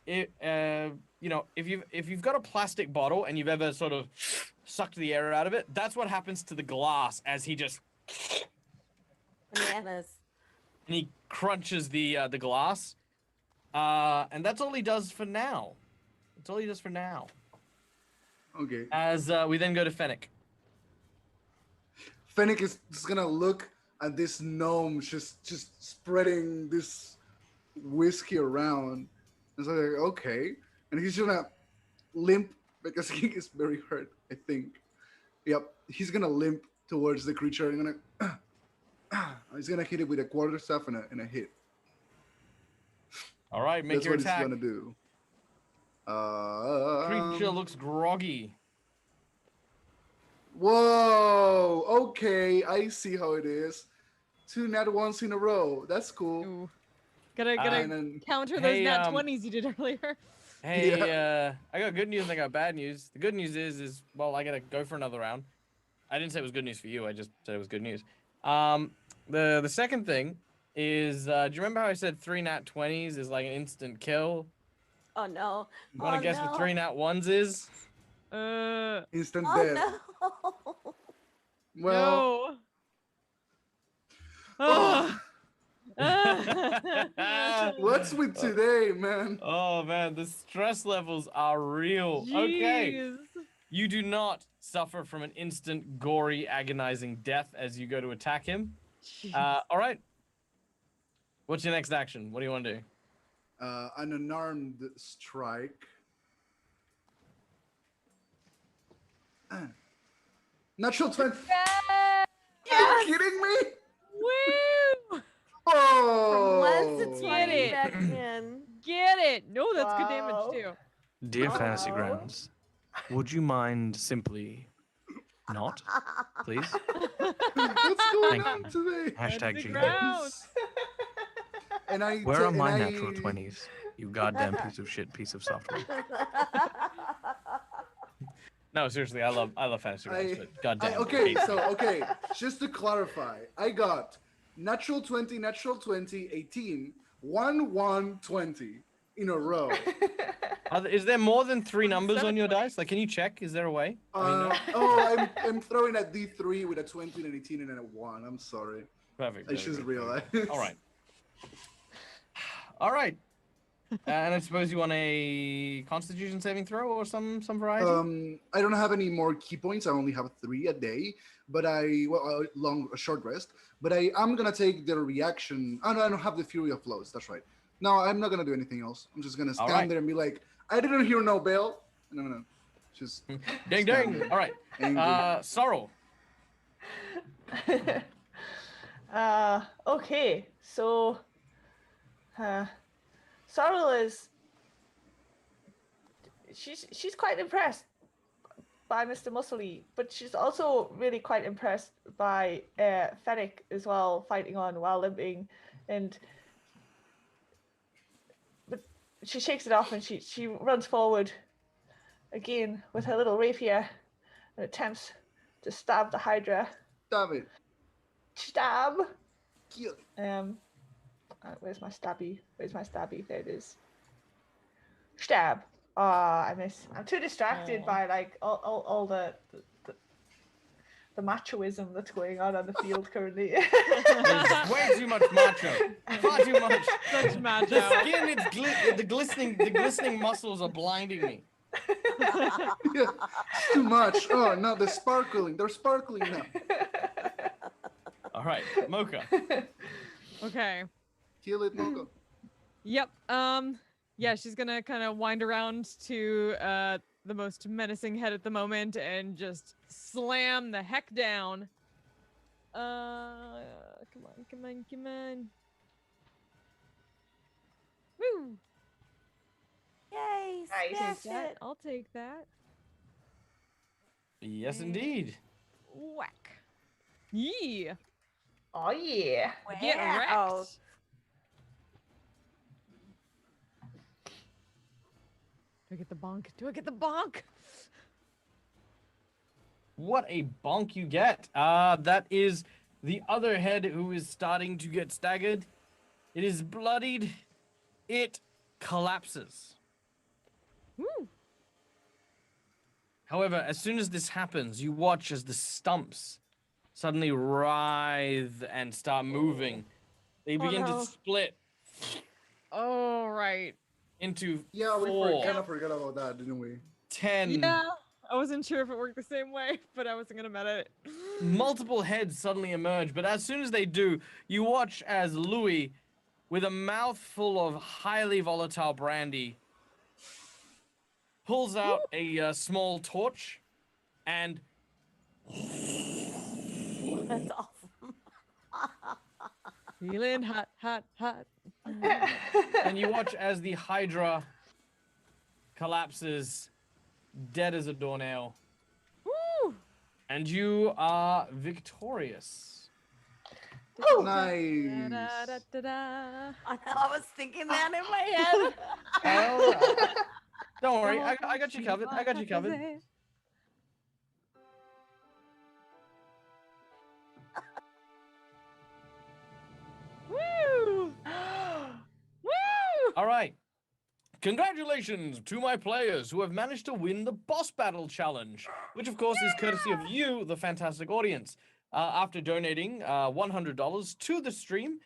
It if you've got a plastic bottle and you've ever sort of sucked the air out of it, that's what happens to the glass as he just Bananas. and he crunches the glass, and that's all he does for now. That's all he does for now. Okay. As we then go to Fennec. Fennec is just gonna look at this gnome just spreading this whiskey around. And so like, okay. And he's gonna limp because he is very hurt, I think. Yep. He's gonna limp towards the creature and he's gonna hit it with a quarterstaff and a hit. All right, make That's your what attack. he's gonna do. Creature looks groggy. Whoa, okay, I see how it is. 2 nat ones in a row. That's cool. Ooh. Gotta And then counter those Hey, nat 20s you did earlier. Hey, I got good news and I got bad news. The good news is well, I gotta go for another round. I didn't say it was good news for you. I just said it was good news. The second thing is, do you remember how I said 3 nat 20s is like an instant kill? Oh no. You want to guess what 3 nat 1s is? instant Oh death. no. Well, no. Oh. What's with today, man? Oh man, the stress levels are real. Okay. Jeez. You do not suffer from an instant, gory, agonizing death as you go to attack him. Jeez. All right. What's your next action? What do you want to do? An unarmed strike. Natural 20. Are you kidding me? Woo! Oh! Once it's Get it. back in. Get it. No, that's good Wow. damage too. Dear Oh. Fantasy Grounds, would you mind simply not, please? What's going Thank on you. today? Hashtag Fantasy GM. Grounds. And I Where are and my I- natural 20s? You goddamn piece of shit piece of software. No, seriously, I love Fantasy Grounds, but goddamn. okay, hate so okay, just to clarify, I got natural 20, 18, 1, 1, 20 in a row. Is there more than 3 numbers on your 720. dice? Like, can you check? Is there a way? I mean, I'm throwing a D3 with a 20 and an 18 and a 1. I'm sorry. perfect. I very just good. realized. All right. All right. And I suppose you want a Constitution saving throw or some variety. I don't have any more key points. I only have 3 a day, but a short rest. But I'm gonna take the reaction. Oh no, I don't have the Fury of Flows. That's right. No, I'm not gonna do anything else. I'm just gonna stand right. there and be like, I didn't hear no bell. And I'm gonna just Ding ding. All right. angry. Sorrow. Okay, so Sorrel is she's quite impressed by Mr. Muscly, but she's also really quite impressed by Fennec as well, fighting on while limping, but she shakes it off and she runs forward again with her little rapier and attempts to stab the Hydra. Damn it. Stab. Kill it. Where's my stabby? Where's my stabby? There it is. Stab. I miss. I'm too distracted by like all the machoism that's going on the field currently. There's way too much macho. Far too much. Such The macho. skin, the glistening muscles are blinding me. Yeah, it's too much. Oh no, they're sparkling. They're sparkling now. All right, Mocha. Okay. Kill it, Mocha. Yep. Yeah, she's gonna kind of wind around to the most menacing head at the moment and just slam the heck down. Come on. Woo! Yay, Nice. smash Take that. it. I'll take that. Yes, indeed. Whack. Yeah. Oh yeah. Get Wow. wrecked. Do I get the bonk? Do I get the bonk? What a bonk you get. That is the other head who is starting to get staggered. It is bloodied. It collapses. Woo! However, as soon as this happens, you watch as the stumps suddenly writhe and start moving. They Oh, begin no. to split Oh, right. into Yeah, we 4, kind of forgot about that, didn't we? 10, Yeah. I wasn't sure if it worked the same way, but I wasn't gonna meta it. multiple heads suddenly emerge. But as soon as they do, you watch as Louis, with a mouthful of highly volatile brandy, pulls out a small torch and That's awesome. Feeling hot, hot, hot. and you watch as the Hydra collapses, dead as a doornail, Woo! and you are victorious. Nice. Da-da-da-da-da. I was thinking that in my head. Well, don't worry, I got you covered. I got you covered. Woo! Woo! All right. Congratulations to my players who have managed to win the boss battle challenge, which of course is courtesy of you, the fantastic audience. after donating $100 to the stream,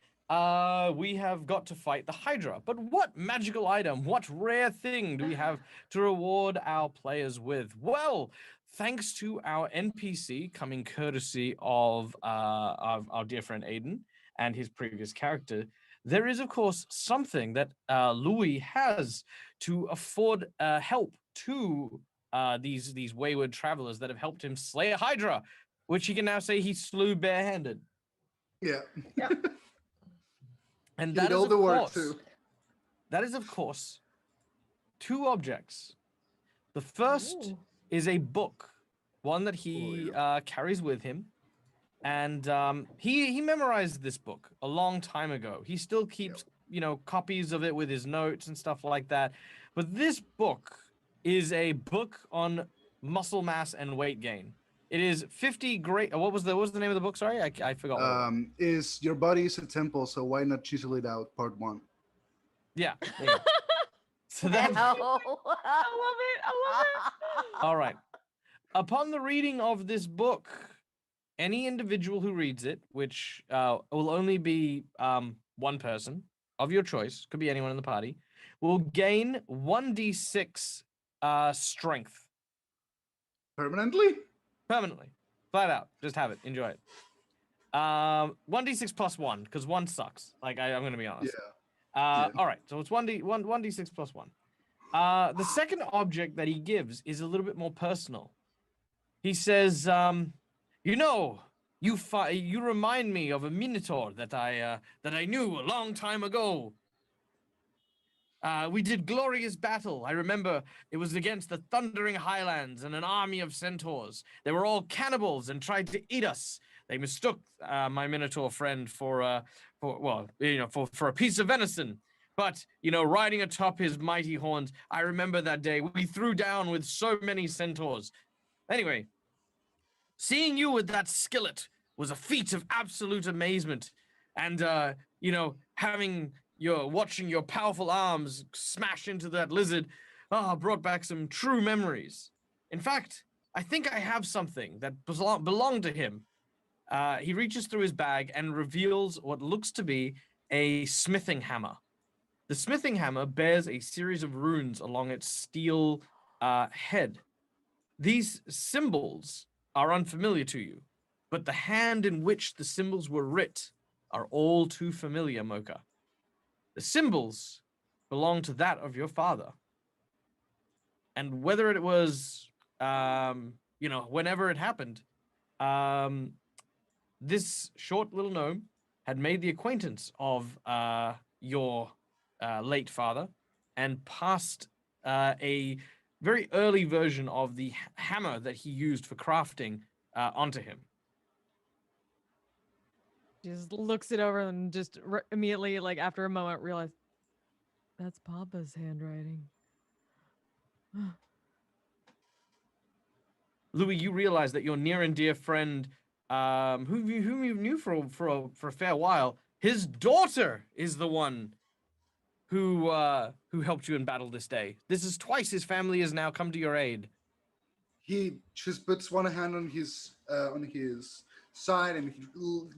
we have got to fight the Hydra. But what magical item, what rare thing do we have to reward our players with? Well, thanks to our NPC coming courtesy of our dear friend Aiden and his previous character, there is, of course, something that Louis has to afford help to these wayward travelers that have helped him slay a Hydra, which he can now say he slew barehanded. Yeah. Yeah. And He that did is, all of the work course, too. that is, of course, 2 objects. The first Ooh. is a book, one that he carries with him. And he memorized this book a long time ago. He still keeps, copies of it with his notes and stuff like that. But this book is a book on muscle mass and weight gain. It is 50 great. What was the name of the book? Sorry, I forgot. What it was. Is your body is a temple, so why not chisel it out? Part 1. Yeah. There you go. So that. Ow. I love it. I love it. All right. Upon the reading of this book, any individual who reads it, which will only be one person of your choice, could be anyone in the party, will gain 1d6 strength. Permanently? Permanently. Flat out. Just have it. Enjoy it. 1d6 plus 1, because 1 sucks. Like, I'm going to be honest. Yeah. All right. So it's 1d6 plus 1. The second object that he gives is a little bit more personal. He says, you remind me of a minotaur that I knew a long time ago. We did glorious battle. I remember it was against the thundering highlands and an army of centaurs. They were all cannibals and tried to eat us. They mistook my minotaur friend for a piece of venison. But, riding atop his mighty horns, I remember that day we threw down with so many centaurs. Anyway, seeing you with that skillet was a feat of absolute amazement. And, watching your powerful arms smash into that lizard, brought back some true memories. In fact, I think I have something that belonged to him. He reaches through his bag and reveals what looks to be a smithing hammer. The smithing hammer bears a series of runes along its steel head. These symbols are unfamiliar to you, but the hand in which the symbols were writ are all too familiar, Mocha. The symbols belong to that of your father. And whether it was, whenever it happened, this short little gnome had made the acquaintance of your late father and passed a very early version of the hammer that he used for crafting onto him. Just looks it over and just immediately, like after a moment, realize that's Papa's handwriting. Louis, you realize that your near and dear friend, whom you knew for a fair while, his daughter is the one who helped you in battle this day. This is twice his family has now come to your aid. He just puts one hand on his side and he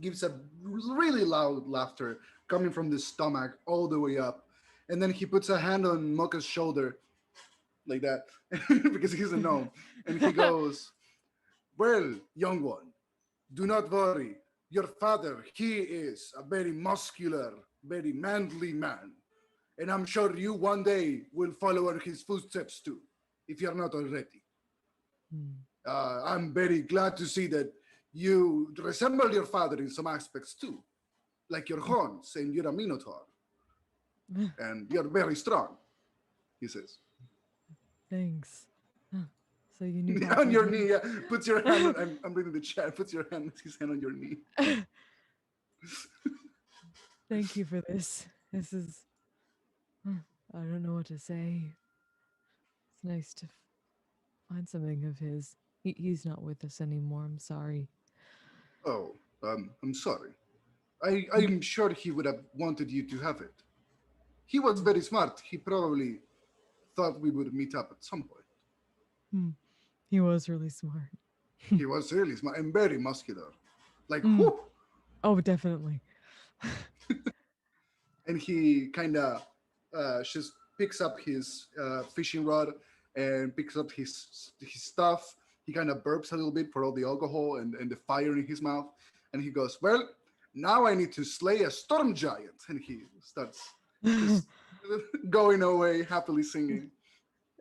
gives a really loud laughter coming from the stomach all the way up. And then he puts a hand on Mocha's shoulder like that because he's a gnome. And he goes, well, young one, do not worry. Your father, he is a very muscular, very manly man. And I'm sure you one day will follow in his footsteps too, if you're not already. I'm very glad to see that you resemble your father in some aspects too, like your horns, and you're a minotaur. And you're very strong, he says. Thanks. So you knew on your knee, yeah. Puts your hand on, I'm reading the chat, puts his hand on your knee. Thank you for this. This is, I don't know what to say. It's nice to find something of his. He's not with us anymore. I'm sorry. Oh, I'm sorry. I'm sure he would have wanted you to have it. He was very smart. He probably thought we would meet up at some point. He was really smart. He was really smart and very muscular. like Mm. whoop, Oh, definitely. and he kind of just picks up his fishing rod and picks up his stuff. He kind of burps a little bit for all the alcohol and the fire in his mouth, and he goes, "Well, now I need to slay a storm giant," and he starts just going away happily singing.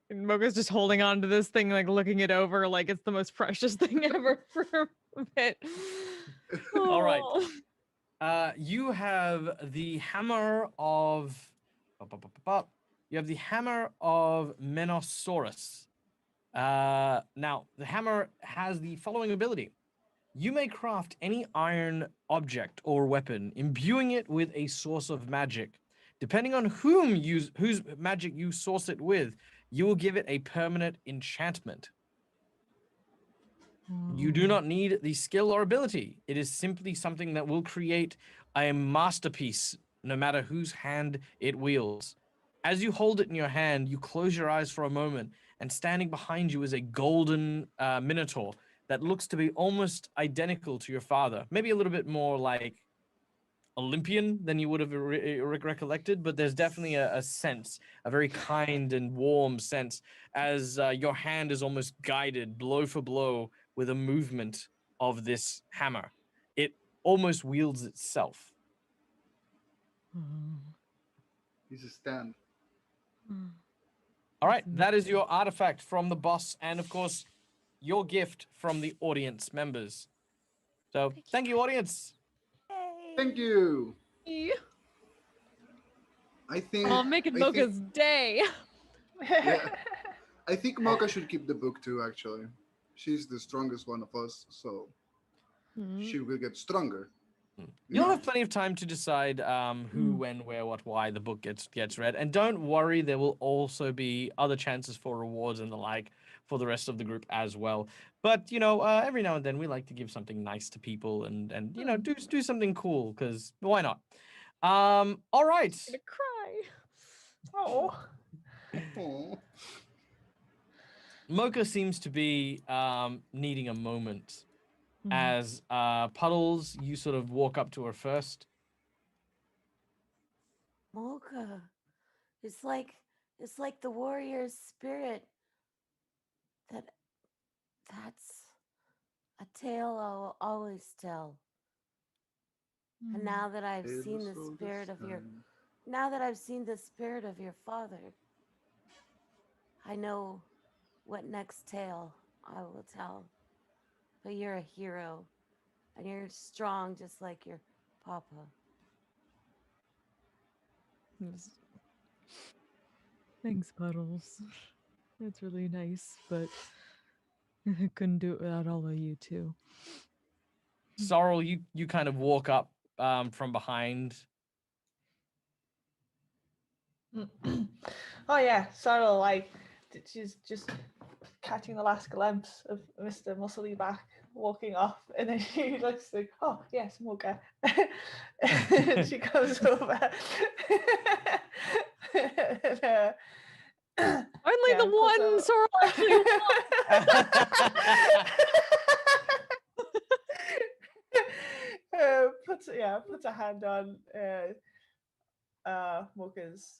And Mocha's just holding on to this thing, like looking it over, like it's the most precious thing ever for a bit. All right. Oh. You have the hammer of. You have the hammer of Menosaurus. Now, the hammer has the following ability. You may craft any iron object or weapon, imbuing it with a source of magic. Depending on whose magic you source it with, you will give it a permanent enchantment. You do not need the skill or ability. It is simply something that will create a masterpiece, no matter whose hand it wields. As you hold it in your hand, you close your eyes for a moment, and standing behind you is a golden minotaur that looks to be almost identical to your father. Maybe a little bit more like Olympian than you would have recollected, but there's definitely a sense, a very kind and warm sense, as your hand is almost guided blow for blow with a movement of this hammer. It almost wields itself. He's a stand. All right, that is your artifact from the boss, and of course, your gift from the audience members. So, thank you, audience. Yay. Thank you. Yeah. I think. Oh, making I Mocha's day. Yeah. I think Mocha should keep the book too. Actually, she's the strongest one of us, so she will get stronger. You'll have plenty of time to decide who, when, where, what, why the book gets read. And don't worry, there will also be other chances for rewards and the like for the rest of the group as well. But, you know, every now and then we like to give something nice to people and you know, do something cool, because why not? All right. I'm gonna cry. Oh. Aw. Mocha seems to be needing a moment. As Puddles, you sort of walk up to her first. Mocha, it's like the warrior's spirit. That's a tale I'll always tell. And now that I've seen the spirit of your, now that I've seen the spirit of your father, I know what next tale I will tell. But you're a hero, and you're strong just like your papa. Thanks, Puddles. That's really nice, but I couldn't do it without all of you too. Sorrel, you kind of walk up from behind. Oh yeah, Sorrel, like she's just catching the last glimpse of Mr. Muscly back walking off, and then she looks like, oh yes, Mocha. And she comes over. And, Finally, the puts one a- Sorrel actually puts a hand on Mocha's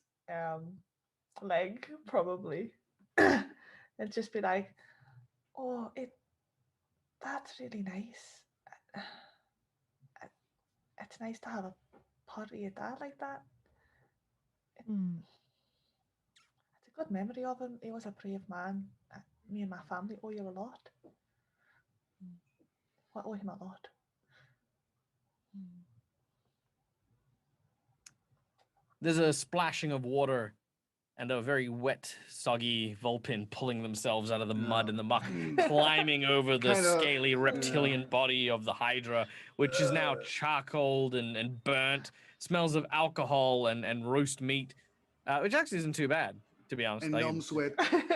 leg, probably, and just be like, "Oh, that's really nice. It's nice to have a party at that like that. It's a good memory of him. He was a brave man. Me and my family owe you a lot. I owe him a lot." There's a splashing of water and a very wet, soggy Vulpin pulling themselves out of the mud and the muck, climbing over the Kinda, scaly reptilian body of the Hydra, which is now charcoaled and burnt. Smells of alcohol and roast meat, which actually isn't too bad, to be honest. And Like, gnome sweat.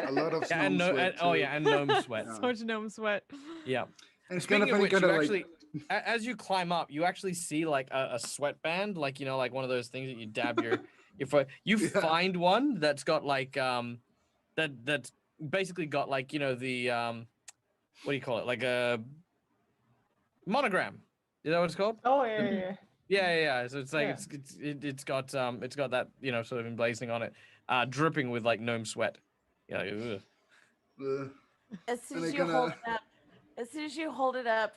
A lot of yeah, gnome sweat. oh too. yeah, and gnome sweat. Yeah. So much gnome sweat. Yeah. And it's Speaking kind of of funny, which, kind you of actually, as you climb up, you actually see like a sweatband, like, you know, like one of those things that you dab your foot. You Yeah. find one that's got like that's basically got like, you know, the what do you call it, like a monogram Is that what it's called? Oh yeah. Yeah. So it's like Yeah. it's got that sort of emblazing on it, dripping with like gnome sweat. Yeah. Like, ugh. As soon And as I you hold kinda it up, as soon as you hold it up,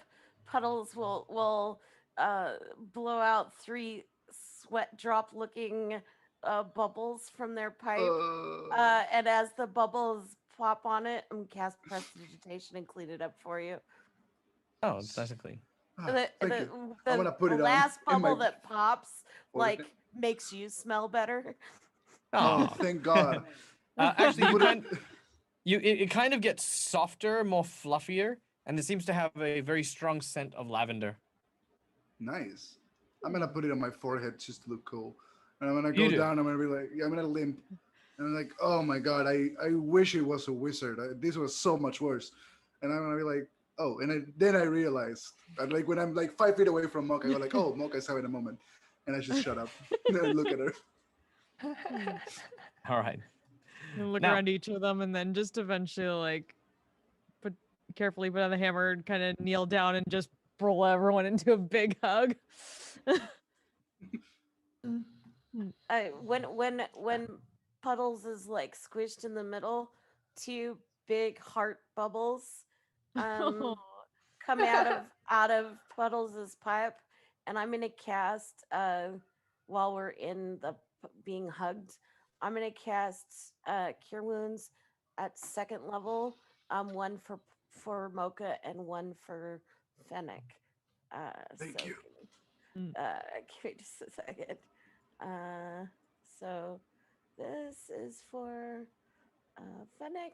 Puddles will blow out 3 sweat drop looking bubbles from their pipe. And as the bubbles pop on it, I'm cast prestidigitation and clean it up for you. Oh, it's nice and clean. Thank you. I'm gonna put the it on last in my bubble that pops forehead. like makes you smell better. Oh, Oh, thank God. actually, You you put kind it kind of gets softer, more fluffier, and it seems to have a very strong scent of lavender. Nice. I'm gonna put it on my forehead just to look cool. And I'm gonna You go do. down. I'm gonna be like, I'm gonna limp. And I'm like, oh my God, I wish it was a wizard. This was so much worse. And I'm gonna be like, oh, and then I realized, and like when I'm like 5 feet away from Mocha, I go like, oh, Mocha's having a moment. And I just shut up and I look at her. All right. And look Now- around each of them, and then just eventually like carefully put on the hammer and kind of kneel down and just roll everyone into a big hug. When Puddles is like squished in the middle, 2 big heart bubbles come out of Puddles' pipe, and I'm gonna cast while we're in the being hugged. I'm gonna cast Cure Wounds at 2nd level. 1 for Mocha and 1 for Fennec. Thank you. Give me just a second. So this is for Fennec,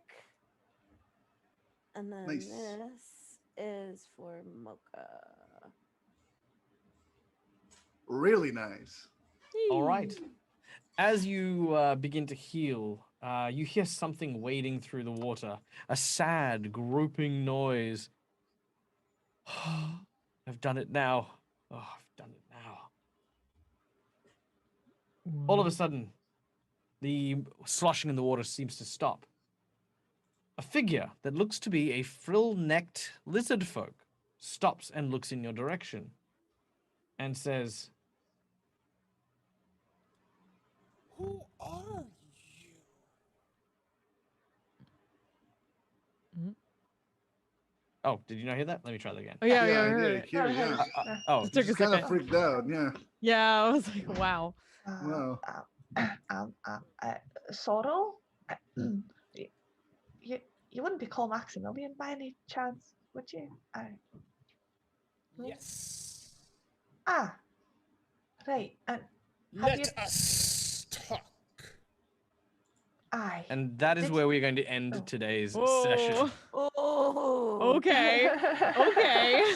and then Nice. this is for Mocha. Really nice. All right. As you begin to heal, you hear something wading through the water. A sad, groping noise. I've done it now. Oh, I've done it now. All of a sudden, the sloshing in the water seems to stop. A figure that looks to be a frill-necked lizard folk stops and looks in your direction and says, Who are you? oh, did you not hear that? Let me try that again. Oh yeah, Yeah, I I heard did it. hear, yeah. Oh, Just took a Just kind of second. freaked out, yeah. Yeah, I was like, wow. Wow. Sorrow? you, you wouldn't be called Maximilian by any chance, would you? Yes. Right. And Let you- us talk. aye. and that is Did- where we're going to end Oh. today's Whoa. session. Oh, Okay. Okay.